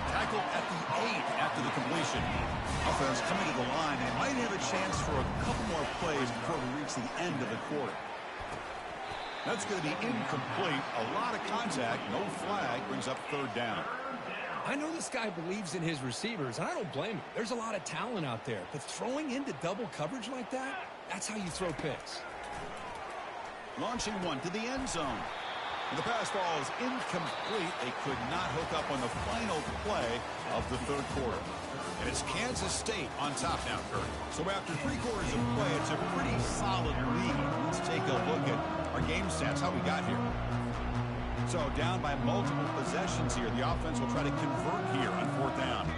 Tackled at the 8 after the completion. Offense coming to the line. They might have a chance for a couple more plays before we reach the end of the quarter. That's going to be incomplete. A lot of contact. No flag. Brings up third down.
I know this guy believes in his receivers, and I don't blame him. There's a lot of talent out there. But throwing into double coverage like that, that's how you throw picks.
Launching one to the end zone. The pass ball is incomplete. They could not hook up on the final play of the third quarter. And it's Kansas State on top now, Kurt. So after 3 quarters of play, it's a pretty solid lead. Let's take a look at our game stats, how we got here. So down by multiple possessions here. The offense will try to convert here on 4th down.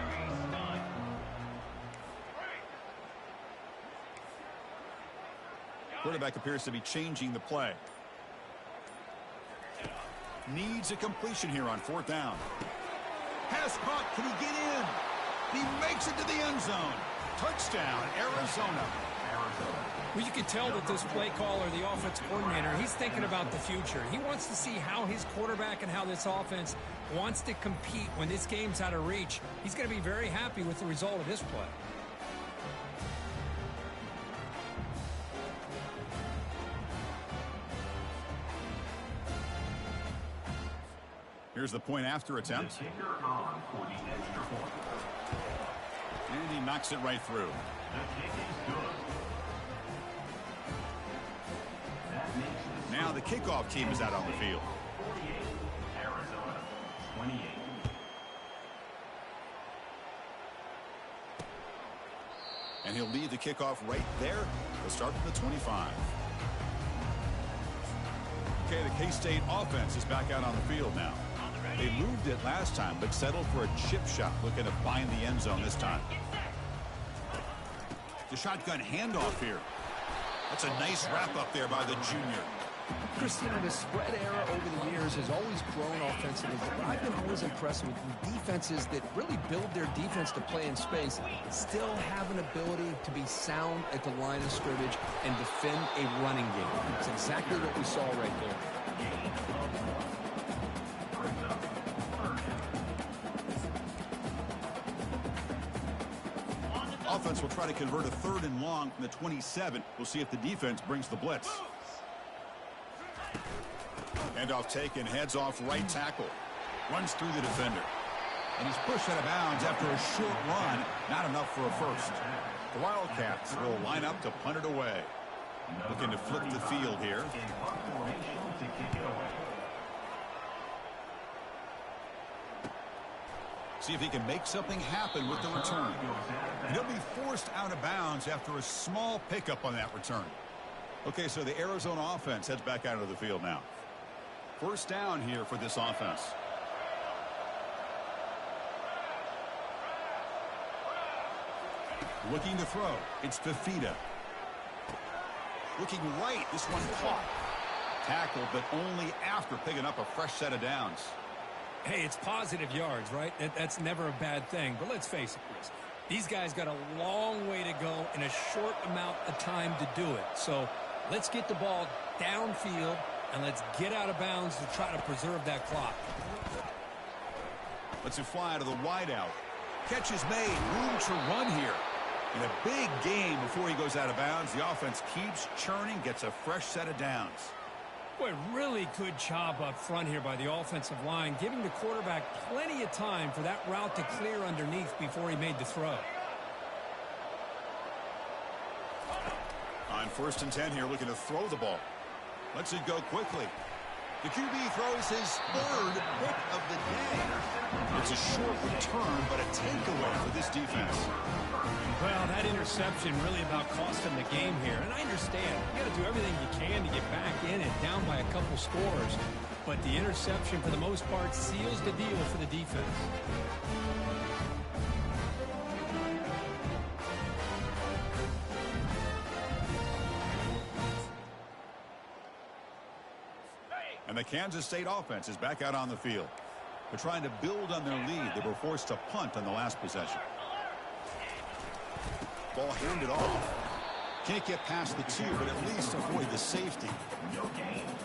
Quarterback appears to be changing the play. Needs a completion here on 4th down. Pass caught. Can he get in? He makes it to the end zone. Touchdown, Arizona.
Well, you can tell that this play caller, the offense coordinator, he's thinking about the future. He wants to see how his quarterback and how this offense wants to compete when this game's out of reach. He's going to be very happy with the result of this play.
Here's the point after attempt. And he knocks it right through. Now the kickoff team is out on the field.
Arizona, 28.
And he'll lead the kickoff right there. He'll start from the 25. Okay, the K-State offense is back out on the field now. They moved it last time, but settled for a chip shot, looking to find the end zone this time. The shotgun handoff here. That's a nice wrap up there by the junior.
Christina, the spread era over the years has always grown offensively, but I've been always impressed with defenses that really build their defense to play in space, still have an ability to be sound at the line of scrimmage and defend a running game. It's exactly what we saw right there.
Offense will try to convert a 3rd and long from the 27. We'll see if the defense brings the blitz. Handoff taken, heads off right tackle. Runs through the defender. And he's pushed out of bounds after a short run. Not enough for a first. The Wildcats will line up to punt it away. Looking to flip the field here. See if he can make something happen with the return. And he'll be forced out of bounds after a small pickup on that return. Okay, so the Arizona offense heads back out of the field now. 1st down here for this offense. Looking to throw. It's Fafita. Looking right. This one caught. Tackled, but only after picking up a fresh set of downs.
Hey, it's positive yards, right? That's never a bad thing. But let's face it, Chris. These guys got a long way to go in a short amount of time to do it. So let's get the ball downfield and let's get out of bounds to try to preserve that clock.
Let's it fly to the wideout. Catch is made. Room to run here. In a big game before he goes out of bounds, the offense keeps churning, gets a fresh set of downs.
Boy, really good job up front here by the offensive line, giving the quarterback plenty of time for that route to clear underneath before he made the throw.
On 1st and 10 here, looking to throw the ball. Lets it go quickly. The QB throws his 3rd pick of the day. It's a short return, but a takeaway for this defense.
Well, that interception really about cost him the game here. And I understand. You got to do everything you can to get back in and down by a couple scores. But the interception, for the most part, seals the deal for the defense.
And the Kansas State offense is back out on the field. They're trying to build on their lead. They were forced to punt on the last possession. Ball handed off. Can't get past the 2, but at least avoid the safety.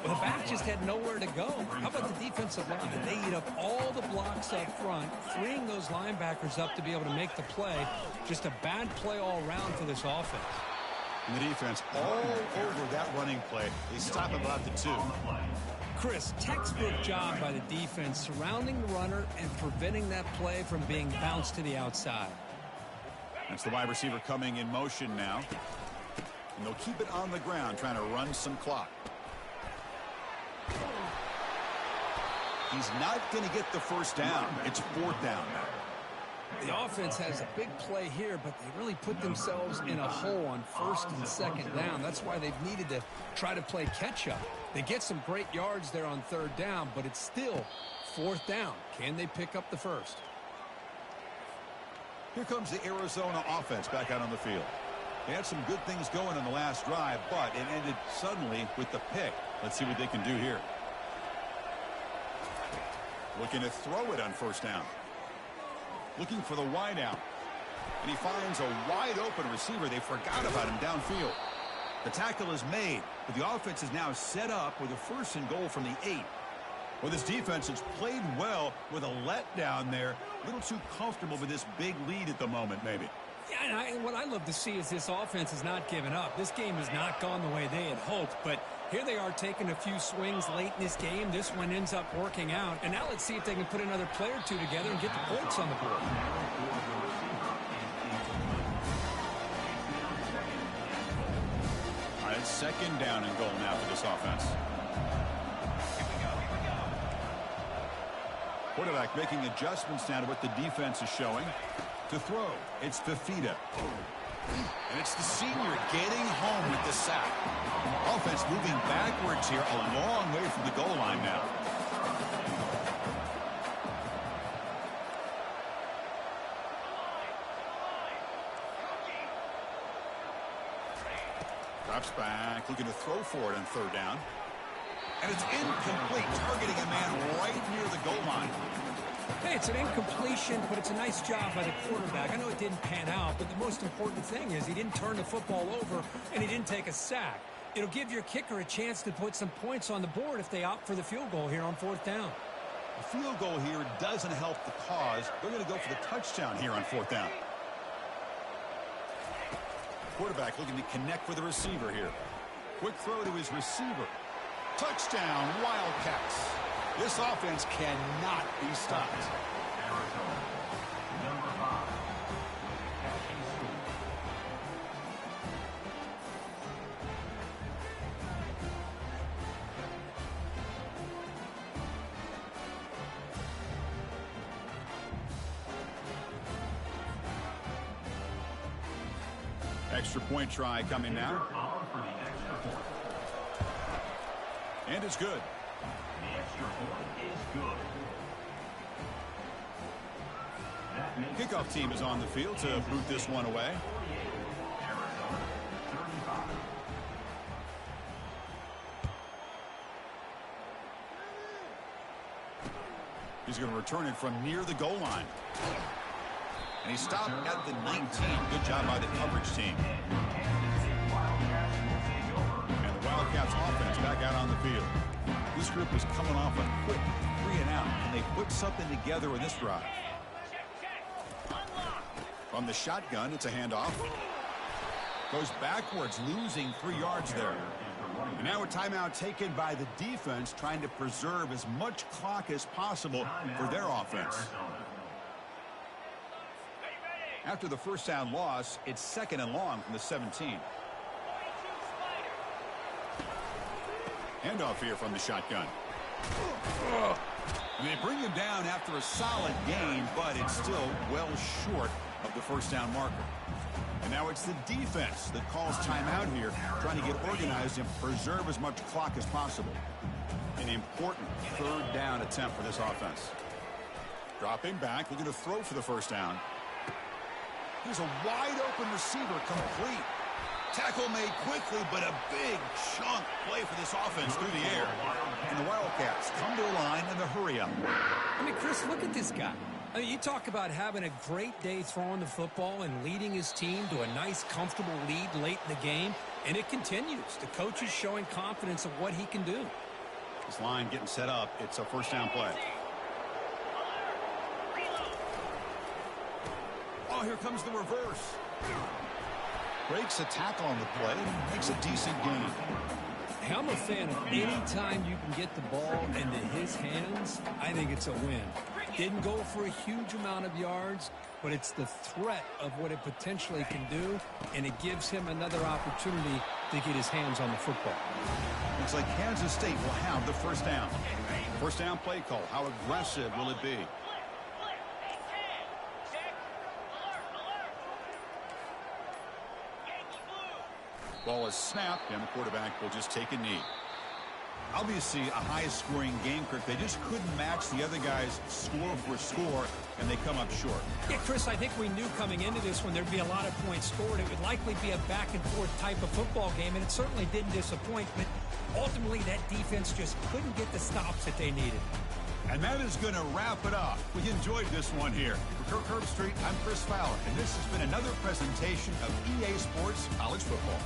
Well, the back just had nowhere to go. How about the defensive line? They eat up all the blocks up front, freeing those linebackers up to be able to make the play. Just a bad play all around for this offense.
And the defense all over that running play. They stop about the 2.
Chris, textbook job by the defense surrounding the runner and preventing that play from being bounced to the outside.
That's the wide receiver coming in motion now. And they'll keep it on the ground, trying to run some clock. He's not going to get the first down. It's 4th down.
The offense has a big play here, but they really put themselves in a hole on 1st and 2nd down. That's why they've needed to try to play catch-up. They get some great yards there on 3rd down, but it's still 4th down. Can they pick up the first?
Here comes the Arizona offense back out on the field. They had some good things going on the last drive, but it ended suddenly with the pick. Let's see what they can do here. Looking to throw it on 1st down. Looking for the wide out. And he finds a wide open receiver. They forgot about him downfield. The tackle is made, but the offense is now set up with a 1st and goal from the 8. Well, this defense has played well with a letdown there. A little too comfortable with this big lead at the moment, maybe.
Yeah, and what I love to see is this offense has not given up. This game has not gone the way they had hoped, but here they are taking a few swings late in this game. This one ends up working out, and now let's see if they can put another play or 2 together and get the points on the board.
All right, 2nd down and goal now for this offense. Quarterback making adjustments now to what the defense is showing. To throw, it's Fafita. And it's the senior getting home with the sack. Offense moving backwards here a long way from the goal line now. Drops back, looking to throw for it on 3rd down. And it's incomplete, targeting a man right near the goal line.
Hey, it's an incompletion, but it's a nice job by the quarterback. I know it didn't pan out, but the most important thing is he didn't turn the football over and he didn't take a sack. It'll give your kicker a chance to put some points on the board if they opt for the field goal here on 4th down.
A field goal here doesn't help the cause. They're going to go for the touchdown here on 4th down. Quarterback looking to connect with the receiver here. Quick throw to his receiver. Touchdown, Wildcats. This offense cannot be stopped.
Number 5.
Extra point try coming now.
For the extra point.
And it's good.
The extra point is good. That makes
Kickoff team is on the field to boot this one away.
Arizona 35.
He's going to return it from near the goal line. And he stopped at the 19. Good job by the coverage team. And the Wildcats offense back out on the field. This group is coming off a quick 3 and out. Can they put something together in this drive? From the shotgun, it's a handoff. Goes backwards, losing 3 yards there. And now a timeout taken by the defense, trying to preserve as much clock as possible for their offense. After the first down loss, it's 2nd and long from the 17. Handoff here from the shotgun. And they bring him down after a solid gain, but it's still well short of the first down marker. And now it's the defense that calls timeout here, trying to get organized and preserve as much clock as possible. An important 3rd down attempt for this offense. Dropping back, looking to throw for the first down. Here's a wide open receiver, complete. Tackle made quickly, but a big chunk play for this offense through the air. And the Wildcats come to the line in the hurry up.
I mean, Chris, look at this guy. I mean, you talk about having a great day throwing the football and leading his team to a nice, comfortable lead late in the game, and it continues. The coach is showing confidence of what he can do.
This line getting set up. It's a first down play. Oh, here comes the reverse. Breaks a tackle on the play and makes a decent gain.
Hey, I'm a fan of any time you can get the ball into his hands, I think it's a win. Didn't go for a huge amount of yards, but it's the threat of what it potentially can do, and it gives him another opportunity to get his hands on the football.
Looks like Kansas State will have the first down. First down play call. How aggressive will it be? Ball is snapped, and the quarterback will just take a knee. Obviously, a high-scoring game, Kirk. They just couldn't match the other guys score for score, and they come up short.
Yeah, Chris, I think we knew coming into this one there'd be a lot of points scored. It would likely be a back-and-forth type of football game, and it certainly didn't disappoint. But ultimately, that defense just couldn't get the stops that they needed.
And that is going to wrap it up. We enjoyed this one here. For Kirk Herbstreit, I'm Chris Fowler, and this has been another presentation of EA Sports College Football.